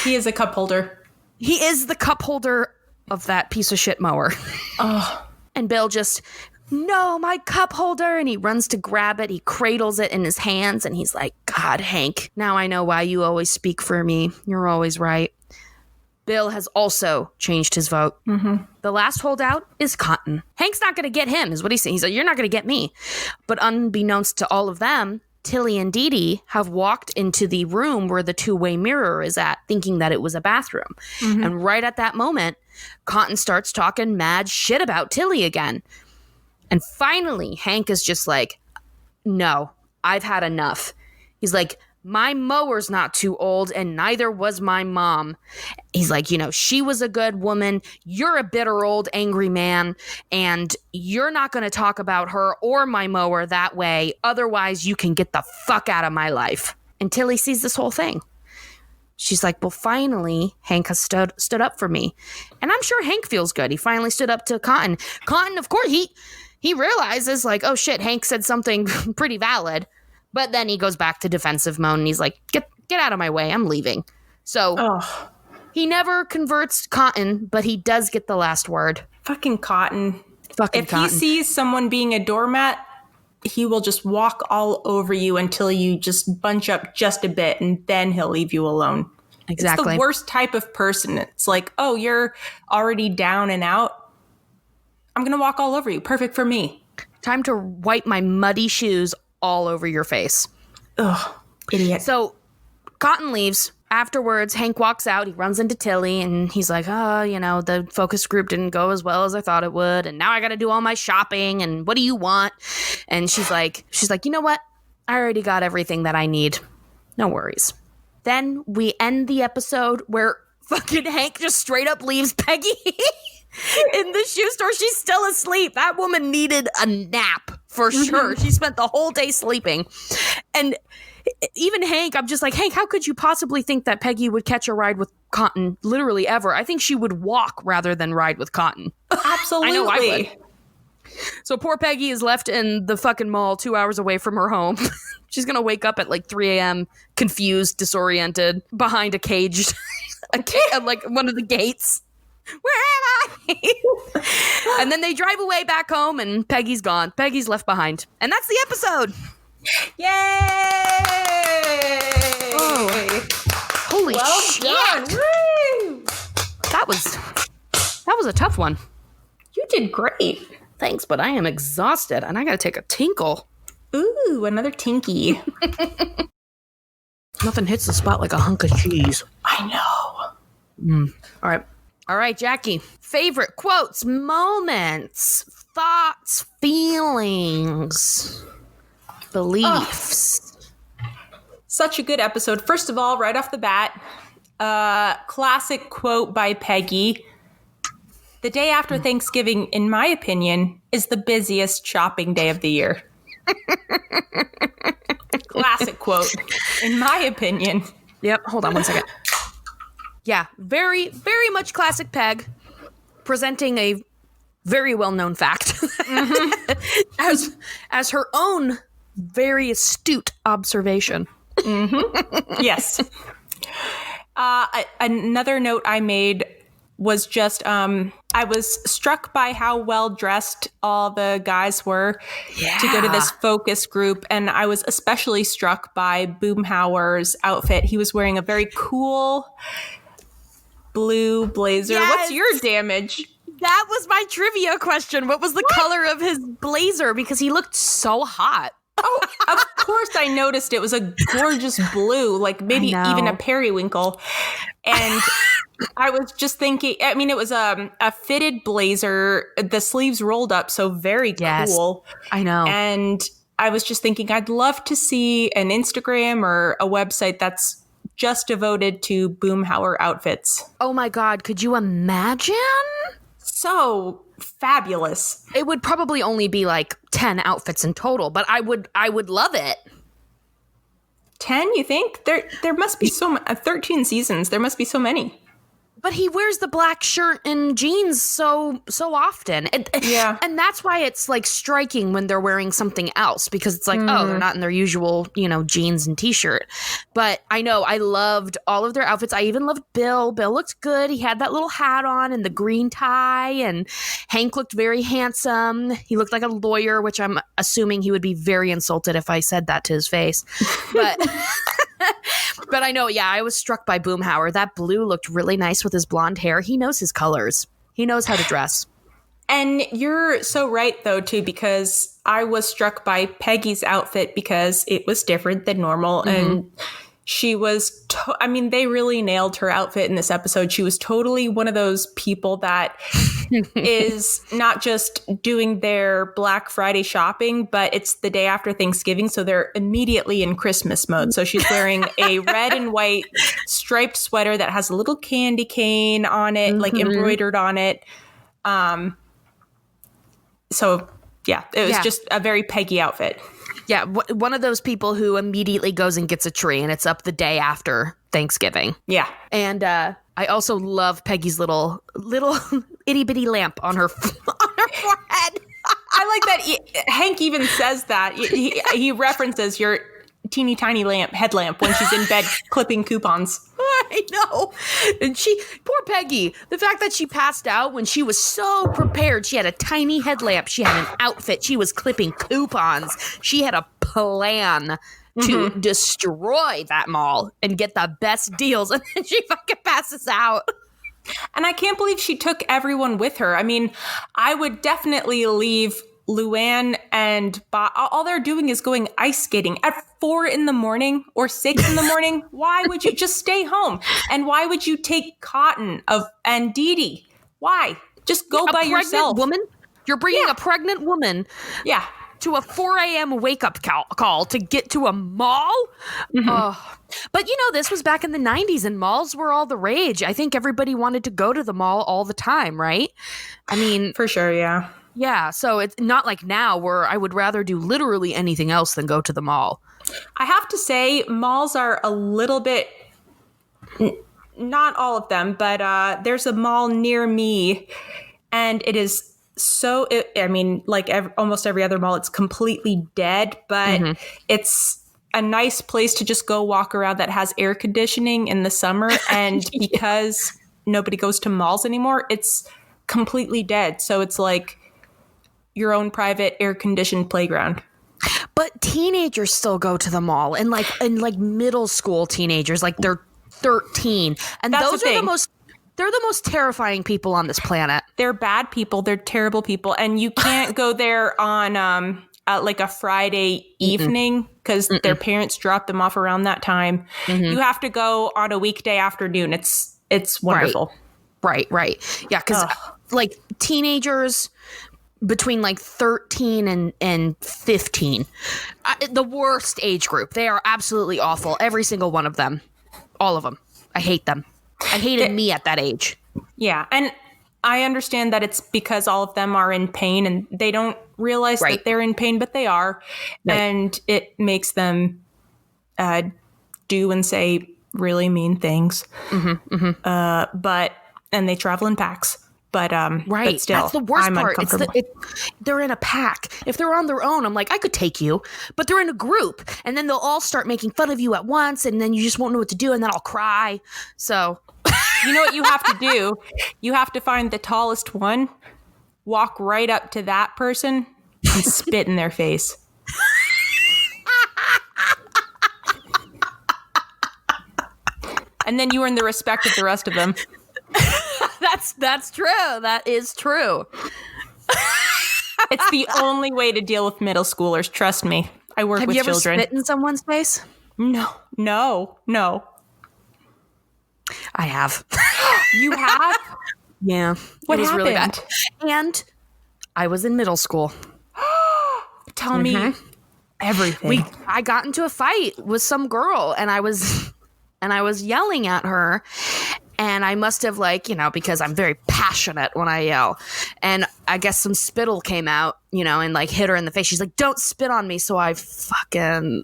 he is a cup holder. He is the cup holder of that piece of shit mower. Oh. And Bill just, no, my cup holder. And he runs to grab it. He cradles it in his hands. And he's like, God, Hank, now I know why you always speak for me. You're always right. Bill has also changed his vote. Mm-hmm. The last holdout is Cotton. Hank's not going to get him, is what he's saying. He's like, you're not going to get me. But unbeknownst to all of them, Tilly and Dee Dee have walked into the room where the two-way mirror is at, thinking that it was a bathroom. Mm-hmm. And right at that moment, Cotton starts talking mad shit about Tilly again. And finally, Hank is just like, no, I've had enough. He's like, my mower's not too old, and neither was my mom. He's like, she was a good woman. You're a bitter old angry man, and you're not going to talk about her or my mower that way. Otherwise, you can get the fuck out of my life. And Tilly sees this whole thing. She's like, well, finally, Hank has stood up for me. And I'm sure Hank feels good. He finally stood up to Cotton. Cotton, of course, he realizes, oh, shit, Hank said something pretty valid. But then he goes back to defensive mode and he's like, get out of my way. I'm leaving. So he never converts Cotton, but he does get the last word. Fucking Cotton. If he sees someone being a doormat, he will just walk all over you until you just bunch up just a bit and then he'll leave you alone. Exactly. It's the worst type of person. It's like, oh, you're already down and out. I'm going to walk all over you. Perfect for me. Time to wipe my muddy shoes all over your face. Ugh, idiot. So Cotton leaves. Afterwards, Hank walks out. He runs into Tilly and he's like, the focus group didn't go as well as I thought it would. And now I got to do all my shopping. And what do you want? And she's like, you know what? I already got everything that I need. No worries. Then we end the episode where fucking Hank just straight up leaves Peggy in the shoe store. She's still asleep. That woman needed a nap for sure. She spent the whole day sleeping. And even Hank, I'm just like, Hank, how could you possibly think that Peggy would catch a ride with Cotton literally ever? I think she would walk rather than ride with Cotton. Absolutely. I know I would. So poor Peggy is left in the fucking mall 2 hours away from her home. She's gonna wake up at like 3 a.m. confused, disoriented, behind a caged, like one of the gates. Where am I? And then they drive away back home, and Peggy's gone. Peggy's left behind, and that's the episode. Yay! Oh. Holy shit! Done. Woo! That was a tough one. You did great. Thanks, but I am exhausted, and I gotta take a tinkle. Ooh, another tinky. Nothing hits the spot like a hunk of cheese. I know. All right, Jackie. Favorite quotes, moments, thoughts, feelings, beliefs. Such a good episode. First of all, right off the bat, classic quote by Peggy. The day after Thanksgiving, in my opinion, is the busiest shopping day of the year. Classic quote, in my opinion. Yep, hold on one second. Yeah, very, very much classic Peg, presenting a very well-known fact as her own very astute observation. Mm-hmm. Yes. Another note I made was just I was struck by how well dressed all the guys were to go to this focus group, and I was especially struck by Boomhauer's outfit. He was wearing a very cool blue blazer. Yes. What's your damage? That was my trivia question. What was the color of his blazer? Because he looked so hot. Oh, of course I noticed it was a gorgeous blue, like maybe even a periwinkle. And I was just thinking, I mean, it was a fitted blazer, the sleeves rolled up, so very cool. I know. And I was just thinking, I'd love to see an Instagram or a website that's just devoted to Boomhauer outfits. Oh my God, could you imagine? So fabulous. It would probably only be like 10 outfits in total, but I would love it. 10, you think? There must be 13 seasons. There must be so many. But he wears the black shirt and jeans so often. And that's why it's like striking when they're wearing something else, because it's like, oh, they're not in their usual, jeans and t-shirt. But I know I loved all of their outfits. I even loved Bill. Bill looked good. He had that little hat on and the green tie, and Hank looked very handsome. He looked like a lawyer, which I'm assuming he would be very insulted if I said that to his face. But but I know, I was struck by Boomhauer. That blue looked really nice with his blonde hair. He knows his colors. He knows how to dress. And you're so right, though, too, because I was struck by Peggy's outfit because it was different than normal. Mm-hmm. And she was, they really nailed her outfit in this episode. She was totally one of those people that is not just doing their Black Friday shopping, but it's the day after Thanksgiving. So they're immediately in Christmas mode. So she's wearing a red and white striped sweater that has a little candy cane on it, like embroidered on it. So yeah, it was just a very Peggy outfit. Yeah, one of those people who immediately goes and gets a tree, and it's up the day after Thanksgiving. Yeah. And I also love Peggy's little itty bitty lamp on her forehead. I like that. Hank even says that. He references your teeny tiny headlamp when she's in bed clipping coupons. I know. And poor Peggy, the fact that she passed out when she was so prepared. She had a tiny headlamp. She had an outfit. She was clipping coupons. She had a plan to destroy that mall and get the best deals. And then she fucking passes out. And I can't believe she took everyone with her. I mean, I would definitely leave Luann and all they're doing is going ice skating at 4 a.m. or 6 a.m. Why would you just stay home? And why would you take Cotton and Dee Dee? Why? Just go by yourself. Woman? You're bringing a pregnant woman to a 4 a.m. wake-up call to get to a mall? But this was back in the 90s, and malls were all the rage. I think everybody wanted to go to the mall all the time, right? I mean... For sure, yeah. Yeah, so it's not like now where I would rather do literally anything else than go to the mall. I have to say, malls are a little bit, not all of them, but there's a mall near me, and it is almost every other mall, it's completely dead, but it's a nice place to just go walk around that has air conditioning in the summer. And because nobody goes to malls anymore, it's completely dead. So it's like your own private air conditioned playground. But teenagers still go to the mall, and like middle school teenagers, like they're 13, and That's those the are thing. they're the most terrifying people on this planet. They're bad people. They're terrible people. And you can't go there on like a Friday evening because their parents drop them off around that time. You have to go on a weekday afternoon. It's wonderful. Right. Yeah, because like teenagers between like 13 and 15, the worst age group. They are absolutely awful. Every single one of them. All of them. I hate them. I hated me at that age. Yeah. And I understand that it's because all of them are in pain and they don't realize that they're in pain, but they are. Right. And it makes them do and say really mean things. And they travel in packs. But but still, that's the worst I'm part. uncomfortable. They're in a pack. If they're on their own, I'm like, I could take you, but they're in a group, and then they'll all start making fun of you at once, and then you just won't know what to do, and then I'll cry. So, you know what you have to do? You have to find the tallest one, walk right up to that person, and spit in their face. And then you earn the respect of the rest of them. That's true. That is true. It's the only way to deal with middle schoolers. Trust me. I work with children. Have you ever spit in someone's face? No. I have. You have? Yeah. What it was happened? really bad. And I was in middle school. Tell me everything. I got into a fight with some girl, and I was yelling at her. And I must have because I'm very passionate when I yell. And I guess some spittle came out, and like hit her in the face. She's like, don't spit on me. So I fucking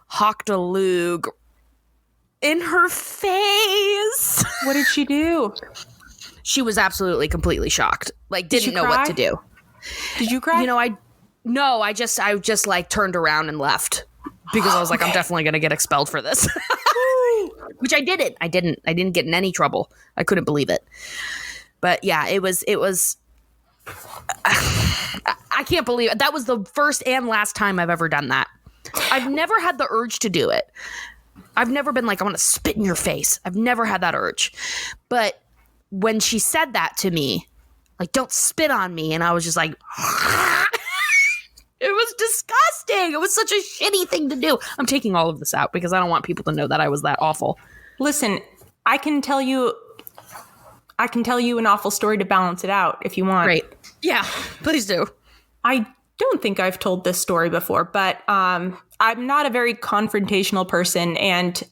hawked a lug in her face. What did she do? She was absolutely completely shocked. Like didn't know what to do. Did you cry? I just like turned around and left because I was like, I'm definitely going to get expelled for this. Which I didn't. I didn't get in any trouble. I couldn't believe it. But yeah, it was I can't believe it. That was the first and last time I've ever done that. I've never had the urge to do it. I've never been like, I want to spit in your face. I've never had that urge. But when she said that to me, like, don't spit on me, and I was just like it was disgusting. It was such a shitty thing to do. I'm taking all of this out because I don't want people to know that I was that awful. Listen, I can tell you an awful story to balance it out if you want. Great. Yeah, please do. I don't think I've told this story before, but I'm not a very confrontational person, and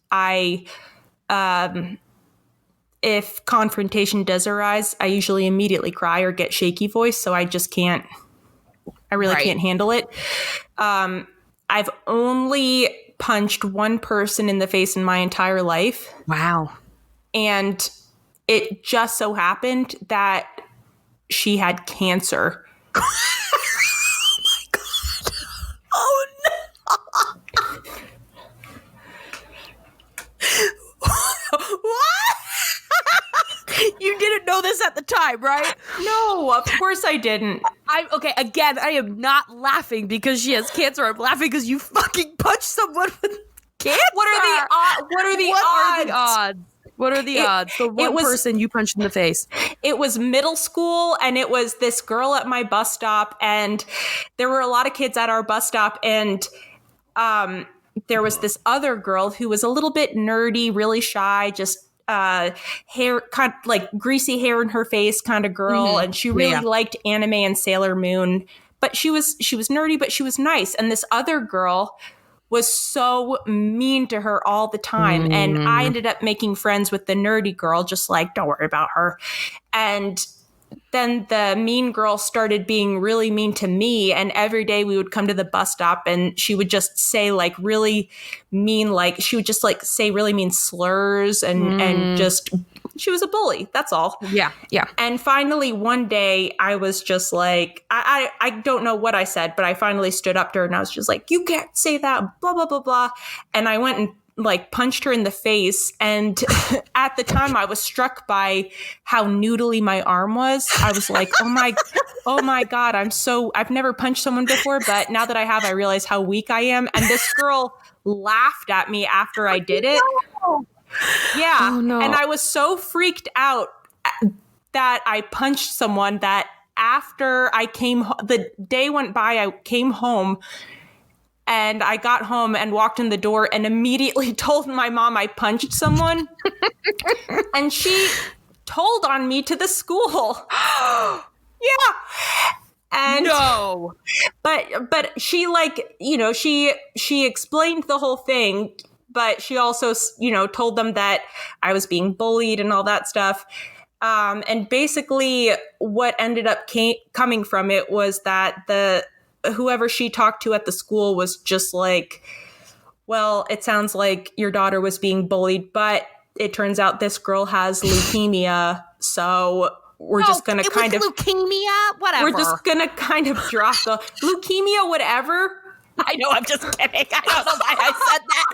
if confrontation does arise, I usually immediately cry or get shaky voice, so I just can't. I really can't handle it. I've only punched one person in the face in my entire life. Wow. And it just so happened that she had cancer. Oh my God. Oh no. What? You didn't know this at the time, right? No, of course I didn't. Okay, again, I am not laughing because she has cancer. I'm laughing because you fucking punched someone with cancer. What are the odds? What are the odds? The one person you punched in the face. It was middle school, and it was this girl at my bus stop, and there were a lot of kids at our bus stop, and there was this other girl who was a little bit nerdy, really shy, just hair, kind of like greasy hair in her face kind of girl. And she really liked anime and Sailor Moon, but she was nerdy, but she was nice. And this other girl was so mean to her all the time. And I ended up making friends with the nerdy girl, just like, don't worry about her. And then the mean girl started being really mean to me. And every day we would come to the bus stop and she would just say like really mean, like she would just like say really mean slurs and just she was a bully. That's all. Yeah. Yeah. And finally, one day, I was just like, I don't know what I said, but I finally stood up to her and I was just like, you can't say that, blah, blah, blah, blah. And I went and like punched her in the face. And at the time I was struck by how noodly my arm was. I was like, oh my God, I've never punched someone before, but now that I have, I realize how weak I am. And this girl laughed at me after I did it. Yeah. Oh, no. And I was so freaked out that I punched someone that after the day went by, I came home. And I got home and walked in the door and immediately told my mom I punched someone. And she told on me to the school. Yeah. And no. But she like, she explained the whole thing, but she also, told them that I was being bullied and all that stuff. And basically what ended up coming from it was that whoever she talked to at the school was just like, well, it sounds like your daughter was being bullied, but it turns out this girl has leukemia. So we're just going to kind of leukemia, whatever. We're just going to kind of drop the leukemia, whatever. I know, I'm just kidding. I don't know why I said that.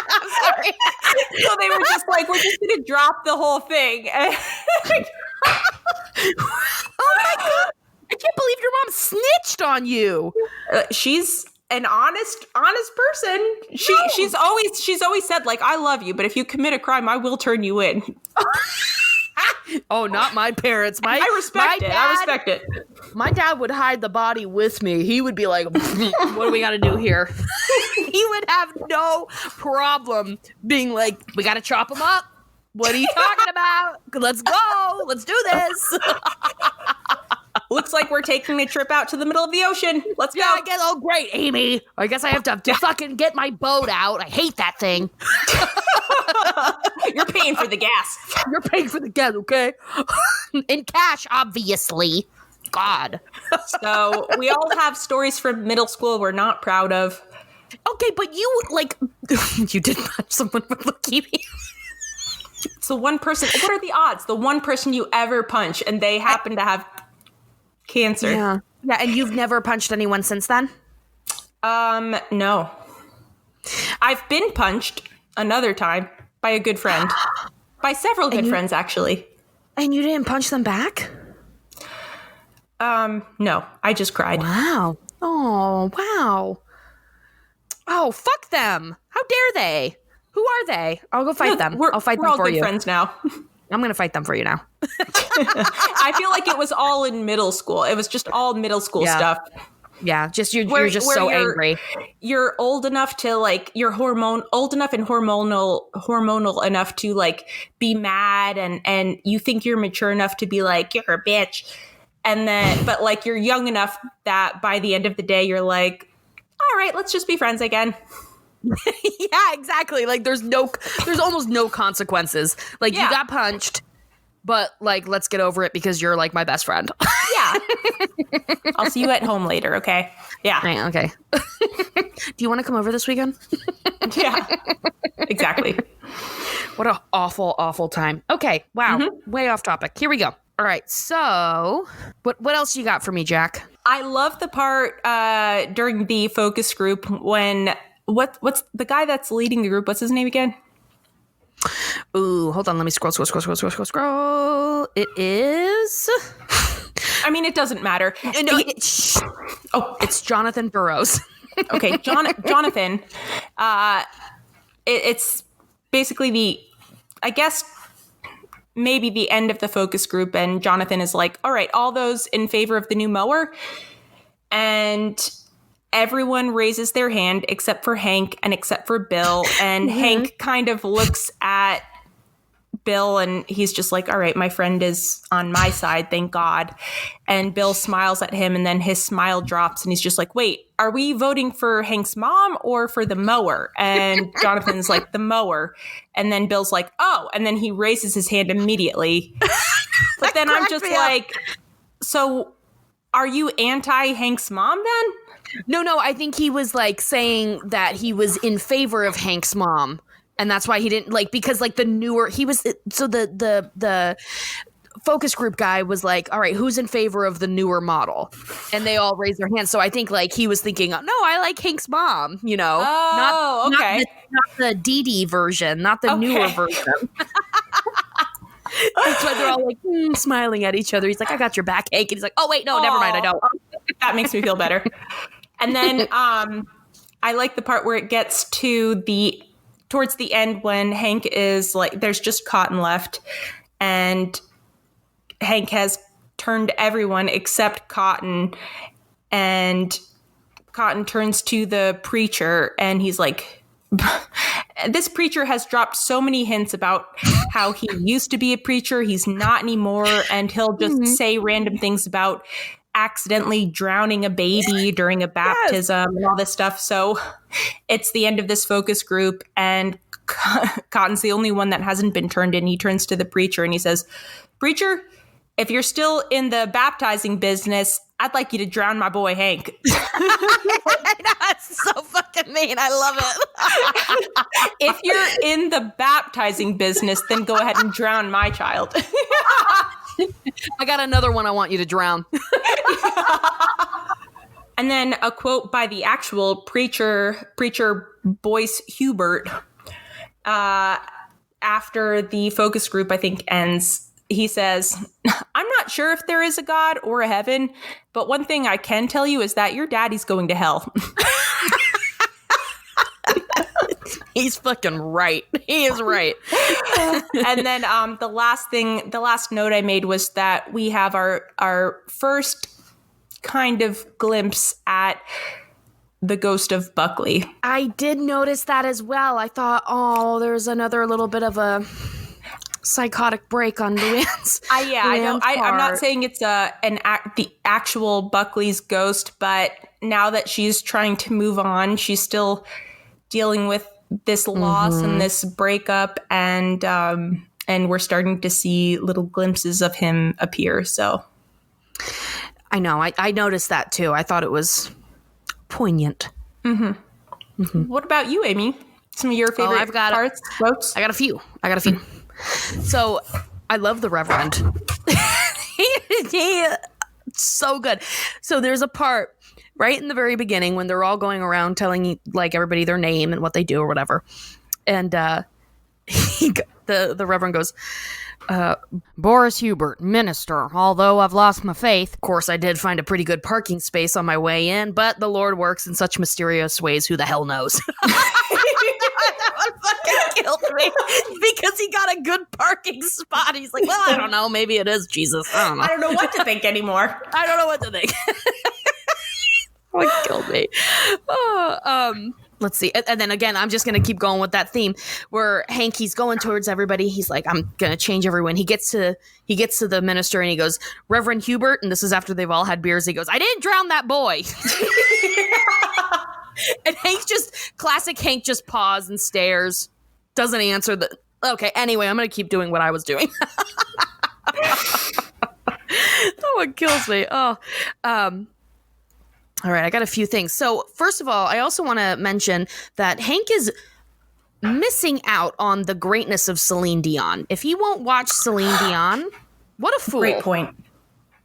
I'm sorry. So they were just like, we're just going to drop the whole thing. Oh my God. I can't believe your mom snitched on you. She's an honest person. She's always said like, I love you, but if you commit a crime, I will turn you in. Oh, not my parents. I respect it. My dad would hide the body with me. He would be like, what do we got to do here? He would have no problem being like, we got to chop him up. What are you talking about? Let's go. Let's do this. Looks like we're taking a trip out to the middle of the ocean. Let's go. I guess. Oh, great, Amy. I guess I have to fucking get my boat out. I hate that thing. You're paying for the gas. You're paying for the gas, okay? In cash, obviously. God. So we all have stories from middle school we're not proud of. Okay, but you, like, you did punch someone with leukemia. So one person, what are the odds? The one person you ever punch and they happen to have cancer. Yeah. Yeah, and you've never punched anyone since then? No. I've been punched another time by a good friend. By several good friends, actually. And you didn't punch them back? No. I just cried. Wow. Oh, wow. Oh, fuck them. How dare they? Who are they? I'll go fight them. I'll fight them for you. We're all good friends now. I'm going to fight them for you now. I feel like it was all in middle school. It was just all middle school stuff. Yeah, you're just so angry. You're old enough to like old enough and hormonal enough to like be mad and you think you're mature enough to be like, you're a bitch. And then but like you're young enough that by the end of the day you're like, all right, let's just be friends again. Yeah, exactly. Like there's almost no consequences. Like you got punched, but like let's get over it because you're like my best friend. Yeah. I'll see you at home later, okay? Yeah. Right, okay. Do you want to come over this weekend? Yeah. Exactly. What an awful, awful time. Okay. Wow. Mm-hmm. Way off topic. Here we go. All right. So what else you got for me, Jack? I love the part during the focus group when what's the guy that's leading the group? What's his name again? Ooh, hold on. Let me scroll. It is. I mean, it doesn't matter. No, it's Jonathan Burroughs. Okay, Jonathan. It's basically maybe the end of the focus group, and Jonathan is like, all right, all those in favor of the new mower, and everyone raises their hand except for Hank and except for Bill. And Hank kind of looks at Bill and he's just like, all right, my friend is on my side, thank God. And Bill smiles at him and then his smile drops and he's just like, wait, are we voting for Hank's mom or for the mower? And Jonathan's like, the mower. And then Bill's like, oh, and then he raises his hand immediately. But then I'm just like, so are you anti Hank's mom then? No, I think he was like saying that he was in favor of Hank's mom And that's why he didn't like, because like the newer he was, so the focus group guy was like, all right, who's in favor of the newer model? And they all raised their hands. So I think like he was thinking, no, I like Hank's mom, you know. Oh, okay. Not the Dee Dee version, not the newer version. That's why they're all like smiling at each other. He's like, I got your back, Hank. And he's like, oh wait, no, never mind, I don't. That makes me feel better. And then I like the part where it gets to towards the end when Hank is like, there's just Cotton left, and Hank has turned everyone except Cotton, and Cotton turns to the preacher, and he's like, this preacher has dropped so many hints about how he used to be a preacher. He's not anymore. And he'll just say random things about accidentally drowning a baby during a baptism and all this stuff. So it's the end of this focus group, and Cotton's the only one that hasn't been turned in. He turns to the preacher and he says, "Preacher, if you're still in the baptizing business, I'd like you to drown my boy Hank." That's so fucking mean. I love it. If you're in the baptizing business, then go ahead and drown my child. I got another one I want you to drown. And then a quote by the actual preacher Boyce Hubert, after the focus group, I think, ends. He says, "I'm not sure if there is a God or a heaven, but one thing I can tell you is that your daddy's going to hell." He's fucking right. He is right. And then the last note I made was that we have our first kind of glimpse at the Ghost of Buckley. I did notice that as well. I thought, oh, there's another little bit of a psychotic break on Luann's. I know. I'm not saying it's the actual Buckley's ghost, but now that she's trying to move on, she's still dealing with this loss and this breakup, and we're starting to see little glimpses of him appear. So I know. I noticed that too. I thought it was poignant. What about you, Amy? Some of your favorite parts? Quotes? I got a few. So I love the Reverend. he so good. So there's a part right in the very beginning when they're all going around telling like everybody their name and what they do or whatever, and the Reverend goes, Boris Hubert, minister. Although I've lost my faith, of course I did find a pretty good parking space on my way in, but the Lord works in such mysterious ways. Who the hell knows? That one fucking killed me because he got a good parking spot. He's like, well, I don't know. Maybe it is Jesus. I don't know. I don't know what to think anymore. I don't know what to think. It killed me. Let's see. And then again, I'm just going to keep going with that theme where Hank, he's going towards everybody. He's like, I'm going to change everyone. He gets to the minister and he goes, Reverend Hubert. And this is after they've all had beers. He goes, I didn't drown that boy. And classic Hank just pauses and stares. Doesn't answer okay. Anyway, I'm going to keep doing what I was doing. That one kills me. All right, I got a few things. So first of all, I also want to mention that Hank is missing out on the greatness of Celine Dion. If he won't watch Celine Dion, what a fool. Great point.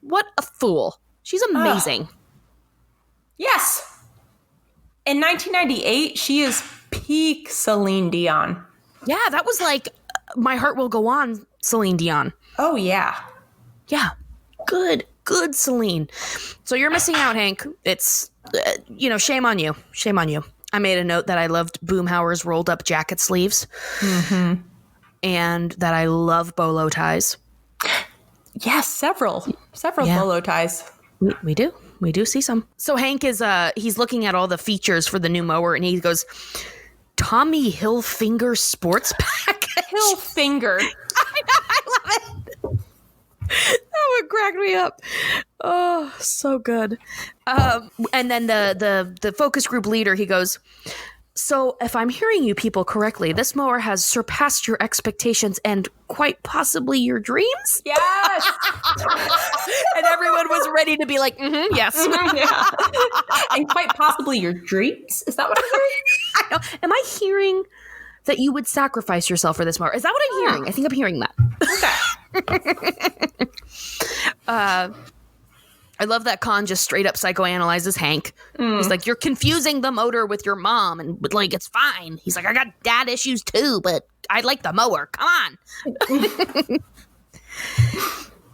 What a fool. She's amazing. Yes. In 1998, she is peak Celine Dion. Yeah, that was like My Heart Will Go On, Celine Dion. Oh, yeah. Yeah. Good Celine. So you're missing out, Hank. It's, shame on you. Shame on you. I made a note that I loved Boomhauer's rolled up jacket sleeves. And that I love bolo ties. Yes, several bolo ties. We do. We do see some. So Hank is, he's looking at all the features for the new mower and he goes, Tommy Hilfiger sports package. Hilfiger. I love it. That would crack me up. Oh, so good. And then the focus group leader, he goes, so if I'm hearing you people correctly, this mower has surpassed your expectations and quite possibly your dreams? Yes. And everyone was ready to be like, yes. Yeah. And quite possibly your dreams? Is that what I'm hearing? I know. Am I hearing that you would sacrifice yourself for this more. Is that what I'm hearing? I think I'm hearing that. Okay. I love that Khan just straight up psychoanalyzes Hank. He's like, you're confusing the motor with your mom, and like, it's fine. He's like, I got dad issues too, but I like the mower. Come on.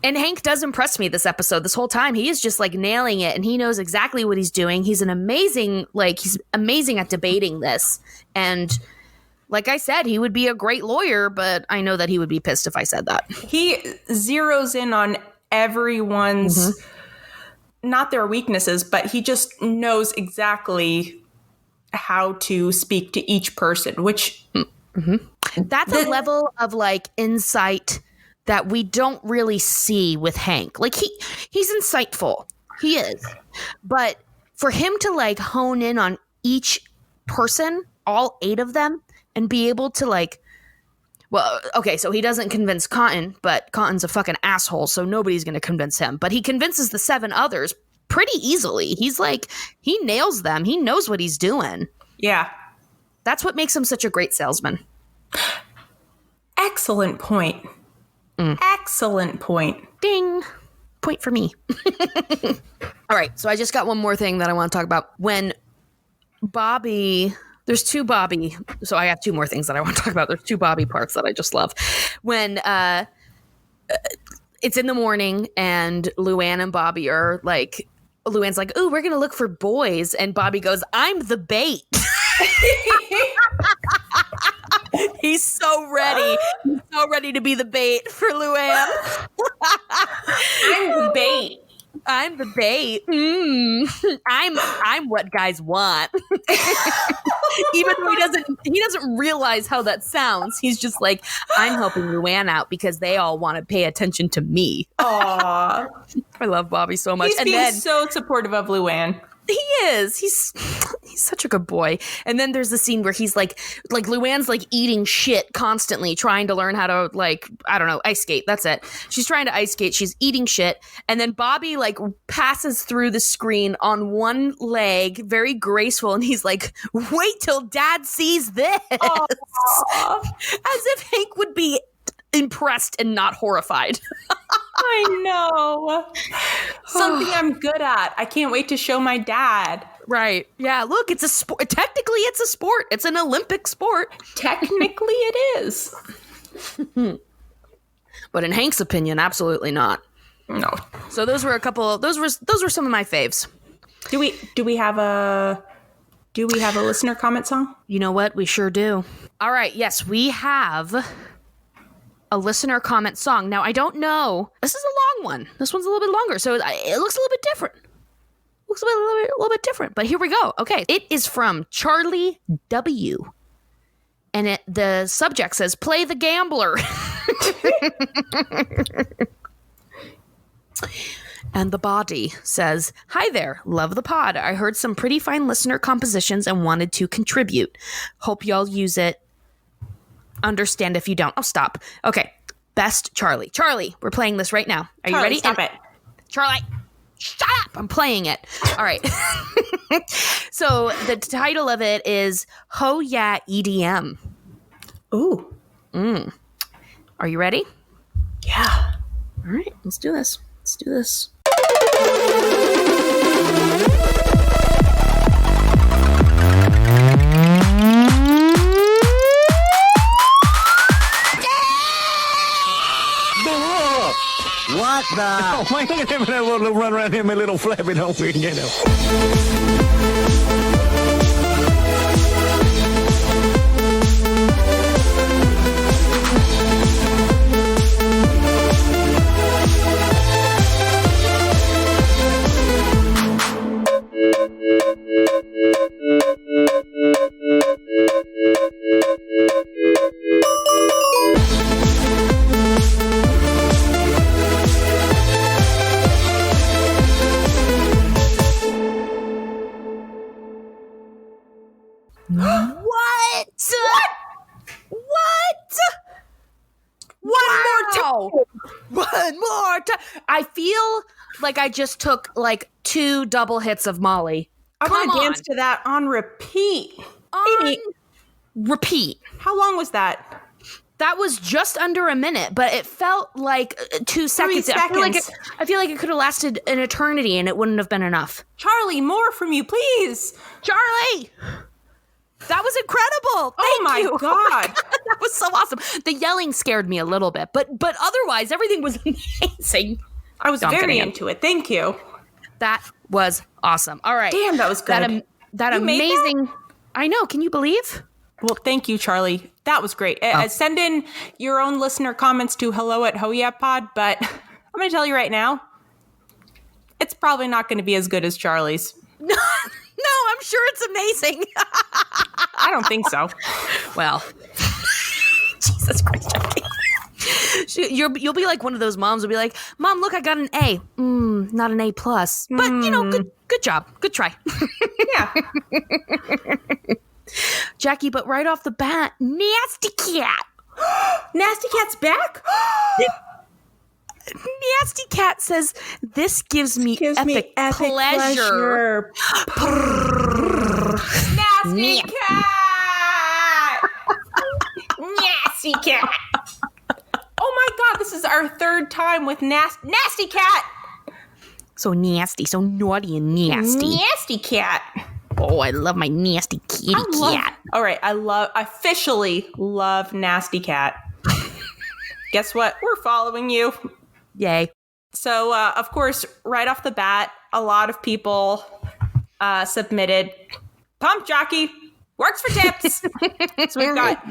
And Hank does impress me this episode. This whole time, he is just like nailing it, and he knows exactly what he's doing. He's amazing at debating this. And like I said, he would be a great lawyer, but I know that he would be pissed if I said that. He zeroes in on everyone's, not their weaknesses, but he just knows exactly how to speak to each person, which... That's a level of like insight that we don't really see with Hank. Like he's insightful. He is. But for him to like hone in on each person, all 8 of them, and be able to like, well, okay, so he doesn't convince Cotton, but Cotton's a fucking asshole, so nobody's going to convince him. But he convinces the 7 others pretty easily. He's like, he nails them. He knows what he's doing. Yeah. That's what makes him such a great salesman. Excellent point. Excellent point. Ding. Point for me. All right. So I just got one more thing that I want to talk about. When Bobby, there's 2 Bobby. So I have 2 more things that I want to talk about. There's 2 Bobby parts that I just love. When it's in the morning and Luann and Bobby are like, Luann's like, ooh, we're going to look for boys. And Bobby goes, I'm the bait. He's so ready. He's so ready to be the bait for Luann. I'm the bait. I'm the bait. I'm what guys want. Even though he doesn't realize how that sounds. He's just like, I'm helping Luann out because they all want to pay attention to me. Aww. I love Bobby so much. He's being so supportive of Luann. He is. He's such a good boy. And then there's the scene where he's like Luann's like eating shit constantly, trying to learn how to like, I don't know, ice skate. That's it. She's trying to ice skate. She's eating shit. And then Bobby like passes through the screen on one leg, very graceful. And he's like, wait till dad sees this. As if Hank would be impressed and not horrified. I know. Something I'm good at. I can't wait to show my dad. Right. Yeah, look, it's a sport. Technically, it's a sport. It's an Olympic sport. Technically, it is. But in Hank's opinion, absolutely not. No. So those were some of my faves. Do we have a listener comment song? You know what? We sure do. All right. Yes, we have a listener comment song. Now, I don't know. This is a long one. This one's a little bit longer, so it looks a little bit different. Looks a little bit different, but here we go. Okay. It is from Charlie W. And the subject says, play the gambler. And the body says, hi there, love the pod. I heard some pretty fine listener compositions and wanted to contribute. Hope y'all use it. Understand if you don't. Oh, stop. Okay. Best Charlie. Charlie, we're playing this right now. Are you ready? Stop it. Charlie, shut up. I'm playing it. All right. So the title of it is Ho Yeah EDM. Ooh. Are you ready? Yeah. All right. Let's do this. What the? Oh, man, look at him and that little run around him, a little flappy don't we, you know. One more time. I feel like I just took like 2 double hits of Molly. I want to dance to that on repeat. On repeat. How long was that? That was just under a minute, but it felt like 2 seconds. 3 seconds. I feel like it could have lasted an eternity and it wouldn't have been enough. Charlie, more from you, please. Charlie! That was incredible. Thank you. Oh my God. That was so awesome. The yelling scared me a little bit, but otherwise everything was amazing. I was very into it. Thank you. That was awesome. All right. Damn, that was good. That You made amazing. that? I know. Can you believe? Well, thank you, Charlie. That was great. Send in your own listener comments to hello@hoyapod, but I'm going to tell you right now, it's probably not going to be as good as Charlie's. No, I'm sure it's amazing. I don't think so. Well, Jesus Christ, Jackie. You'll be like one of those moms will be like, Mom, look, I got an A. Not an A+. But, good job. Good try. Yeah. Jackie, but right off the bat, Nasty Cat. Nasty Cat's back? Nasty Cat says, this gives me epic pleasure. Nasty Cat! Nasty Cat! Oh my God, this is our 3rd time with Nasty Cat! So nasty, so naughty and nasty. Nasty Cat! Oh, I love my nasty kitty cat. All right, I officially love Nasty Cat. Guess what? We're following you. Yay. So, of course, right off the bat, a lot of people submitted Pump Jockey works for tips. So we've got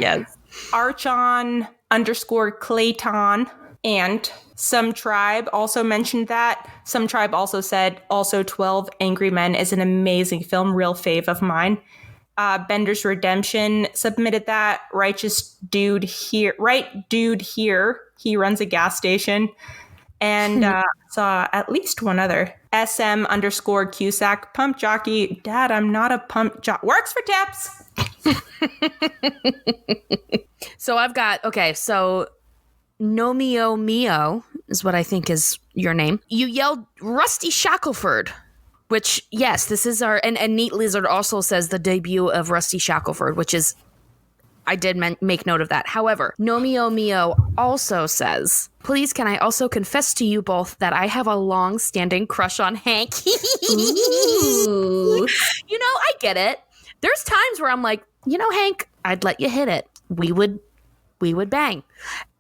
Archon_Clayton and Some Tribe also mentioned that. Some Tribe also said, also 12 Angry Men is an amazing film, real fave of mine. Bender's Redemption submitted that. Right Dude Here, he runs a gas station. And saw at least one other. SM_Cusack, Pump Jockey. Dad, I'm not a pump jock. Works for tips. So I've got, so Nomio Mio is what I think is your name. You yelled Rusty Shackelford, which, yes, this is our, and Neat Lizard also says the debut of Rusty Shackelford, which is, I did make note of that. However, Nomio Mio also says, please can I also confess to you both that I have a long-standing crush on Hank. Ooh. I get it. There's times where I'm like, Hank, I'd let you hit it. We would bang.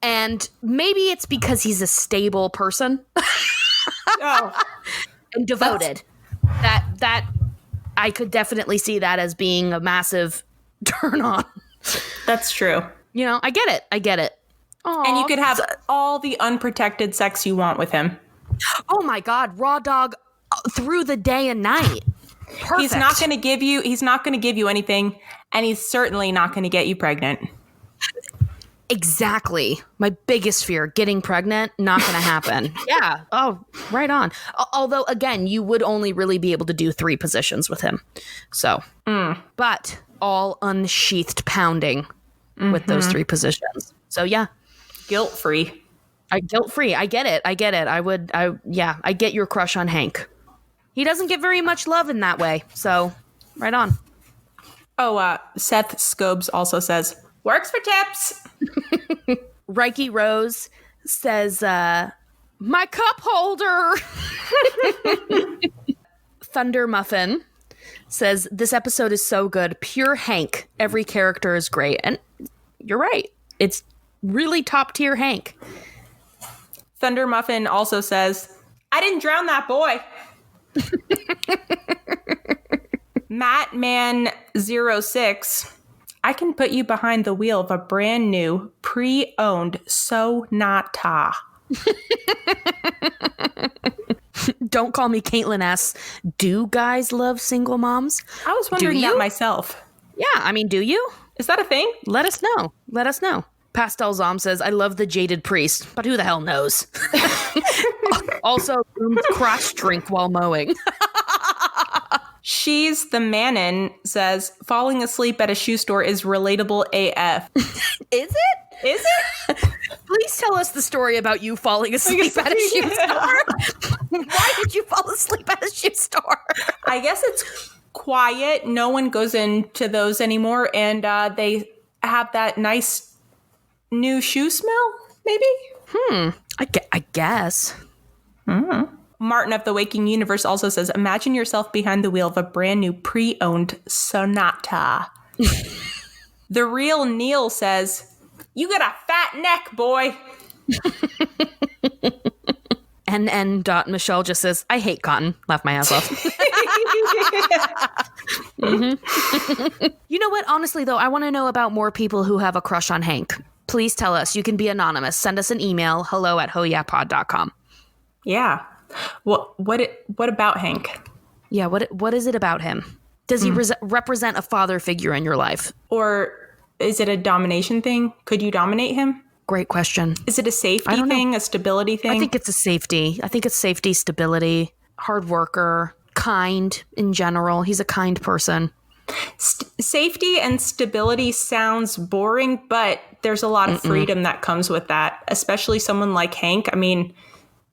And maybe it's because he's a stable person. Oh. And devoted. That I could definitely see that as being a massive turn on. That's true. I get it. Aww. And you could have all the unprotected sex you want with him. Oh my God, raw dog through the day and night. Perfect. He's not going to give you anything, and he's certainly not going to get you pregnant. Exactly. My biggest fear, getting pregnant, not going to happen. Yeah. Oh, right on. Although, again, you would only really be able to do 3 positions with him. So, but all unsheathed pounding with those 3 positions. So, yeah. Guilt-free. Guilt-free. I get it. I get your crush on Hank. He doesn't get very much love in that way. So, right on. Oh, Seth Scobes also says, works for tips. Reiki Rose says, my cup holder. Thunder Muffin says, this episode is so good. Pure Hank. Every character is great. And you're right. It's really top tier Hank. Thunder Muffin also says, I didn't drown that boy. Mattman06, I can put you behind the wheel of a brand new, pre-owned Sonata. Don't call me Caitlin S. Do guys love single moms? I was wondering that myself. Yeah, I mean, do you? Is that a thing? Let us know. Pastel Zom says, I love the jaded priest, but who the hell knows? Also, crotch drink while mowing. She's the Manon says, falling asleep at a shoe store is relatable AF. Is it? Please tell us the story about you falling asleep at a shoe store. Why did you fall asleep at a shoe store? I guess it's quiet. No one goes into those anymore. And they have that nice new shoe smell, maybe? I guess. Martin of the Waking Universe also says, imagine yourself behind the wheel of a brand new pre-owned Sonata. The real Neil says, you got a fat neck, boy. And Michelle just says, I hate cotton. Laugh my ass off. You know what? Honestly, though, I want to know about more people who have a crush on Hank. Please tell us. You can be anonymous. Send us an email, hello@hoyapod.com. Yeah. What about Hank? Yeah, what is it about him? Does he represent a father figure in your life? Or is it a domination thing? Could you dominate him? Great question. Is it a safety thing, a stability thing? I think it's a safety. I think it's safety, stability, hard worker, kind in general. He's a kind person. Safety and stability sounds boring, but there's a lot of freedom that comes with that, especially someone like Hank. I mean,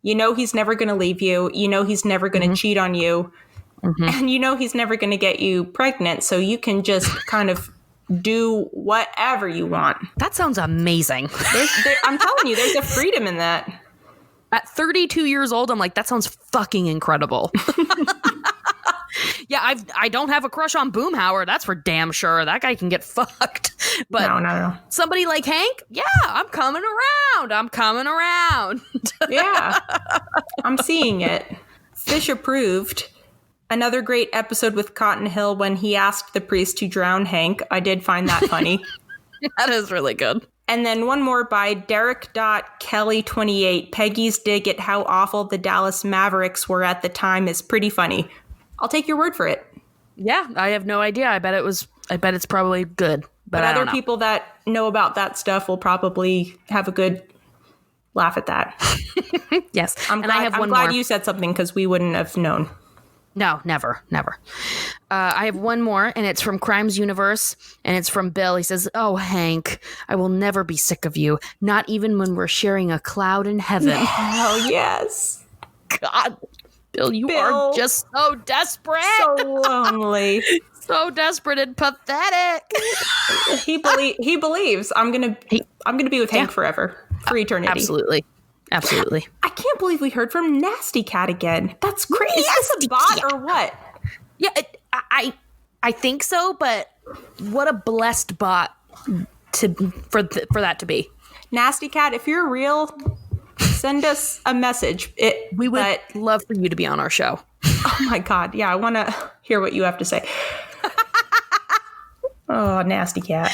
you know he's never going to leave you. You know he's never going to cheat on you. And you know he's never going to get you pregnant, so you can just kind of do whatever you want. That sounds amazing. I'm telling you, there's a freedom in that. At 32 years old, I'm like, that sounds fucking incredible. Yeah, I don't have a crush on Boomhauer. That's for damn sure. That guy can get fucked. But No. somebody like Hank, yeah, I'm coming around. Yeah, I'm seeing it. Fish approved. Another great episode with Cotton Hill when he asked the priest to drown Hank. I did find that funny. That is really good. And then one more by Derek.Kelly28. Peggy's dig at how awful the Dallas Mavericks were at the time is pretty funny. I'll take your word for it. Yeah, I have no idea. I bet it's probably good. But I other don't know. people that know about that stuff will probably have a good laugh at that. Yes. I'm glad you said something because we wouldn't have known. No, never. I have one more, and it's from Crimes Universe, and it's from Bill. He says, oh, Hank, I will never be sick of you, not even when we're sharing a cloud in heaven. Oh, yes. God, Bill, you are just so desperate. So lonely. So desperate and pathetic. He believes I'm gonna be with Hank forever, for eternity. Absolutely. I can't believe we heard from Nasty Cat again. That's crazy. Is this a bot or what? Yeah, I think so, but what a blessed bot for that to be. Nasty Cat, if you're real, send us a message. We would love for you to be on our show. Oh my God. Yeah, I want to hear what you have to say. Oh, Nasty Cat.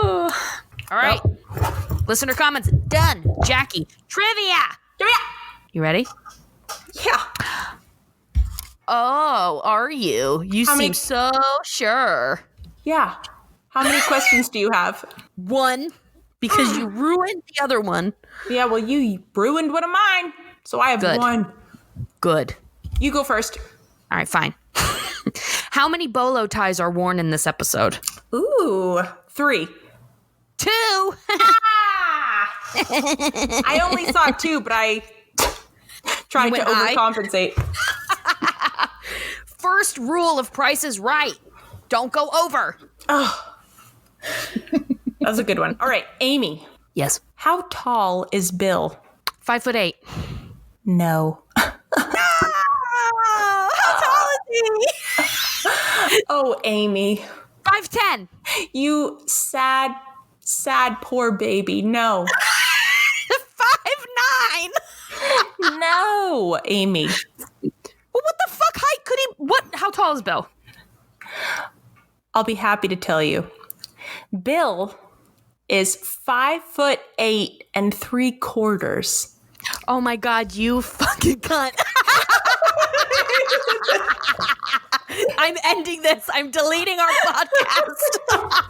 All right. Well. Listener comments done. Jackie, trivia. You ready? Yeah. Oh, are you? You seem so sure. Yeah. How many questions do you have? One, because you ruined the other one. Yeah, well, you ruined one of mine, so I have one. Good. You go first. All right, fine. How many bolo ties are worn in this episode? Ooh, 3. 2. I only saw 2, but I tried to overcompensate. First rule of Price is Right. Don't go over. Oh. That's a good one. All right, Amy. Yes. How tall is Bill? 5'8". No. How tall is he? Oh, Amy. 5'10". You sad poor baby. No. 5'9". No, Amy. Well, what the fuck height could he? How tall is Bill? I'll be happy to tell you. Bill is 5'8" 3/4. Oh my God, you fucking cunt. I'm ending this. I'm deleting our podcast.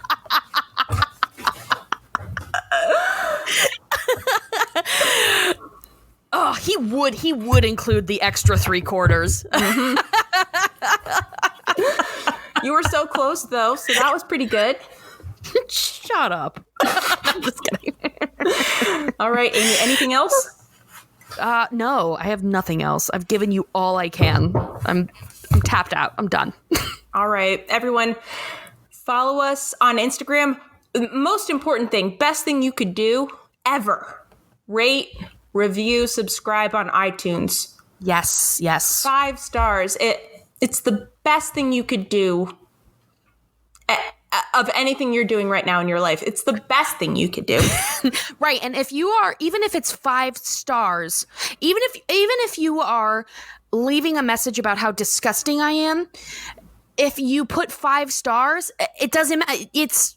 Oh, he would include the extra 3/4. Mm-hmm. You were so close though, so that was pretty good. Shut up. I'm just kidding. All right, Amy, anything else? No, I have nothing else. I've given you all I can. I'm tapped out. I'm done. All right, everyone, follow us on Instagram. most important thing, best thing you could do ever, rate, review, subscribe on iTunes. Yes. 5 stars. It's the best thing you could do of anything you're doing right now in your life. It's the best thing you could do. Right. And if you are, even if it's 5 stars, even if you are leaving a message about how disgusting I am, if you put 5 stars, it doesn't matter. It's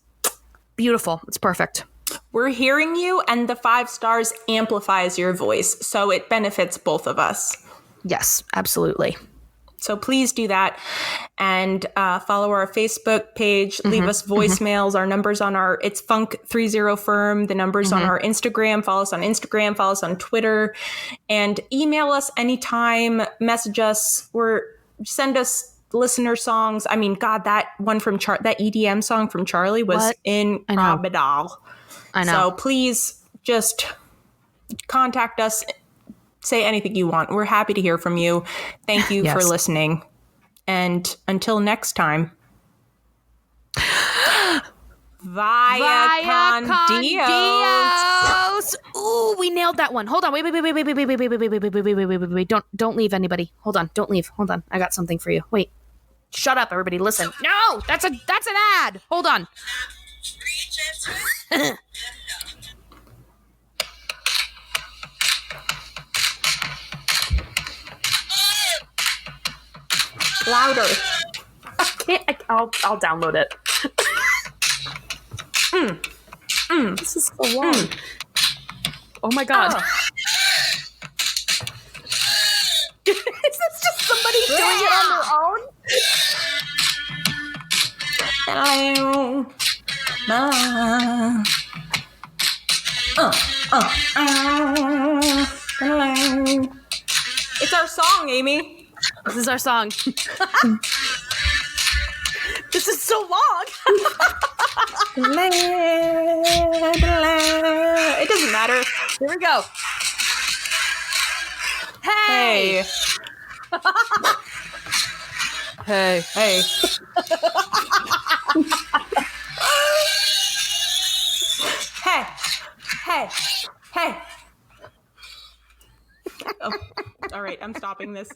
beautiful. It's perfect. We're hearing you, and the 5 stars amplifies your voice. So it benefits both of us. Yes, absolutely. So please do that, and follow our Facebook page. Leave us voicemails. Our numbers on it's Funk30Firm. The numbers on our Instagram. Follow us on Instagram. Follow us on Twitter, and email us anytime. Message us. Send us listener songs. I mean, God, that one from that EDM song from Charlie was incredible. I know. So please just contact us. Say anything you want. We're happy to hear from you. Thank you for listening. And until next time. Via con Dios. Ooh, we nailed that one. Hold on. Wait. Don't leave, anybody. Hold on. Don't leave. Hold on. I got something for you. Wait. Shut up, everybody. Listen. No, that's an ad. Hold on. Louder. I'll download it. This is so long. Oh my God. Is this just somebody doing it on their own? It's our song, Amy. This is our song. This is so long. It doesn't matter. Here we go. Hey. Hey. Hey. Hey. Oh, all right, I'm stopping this.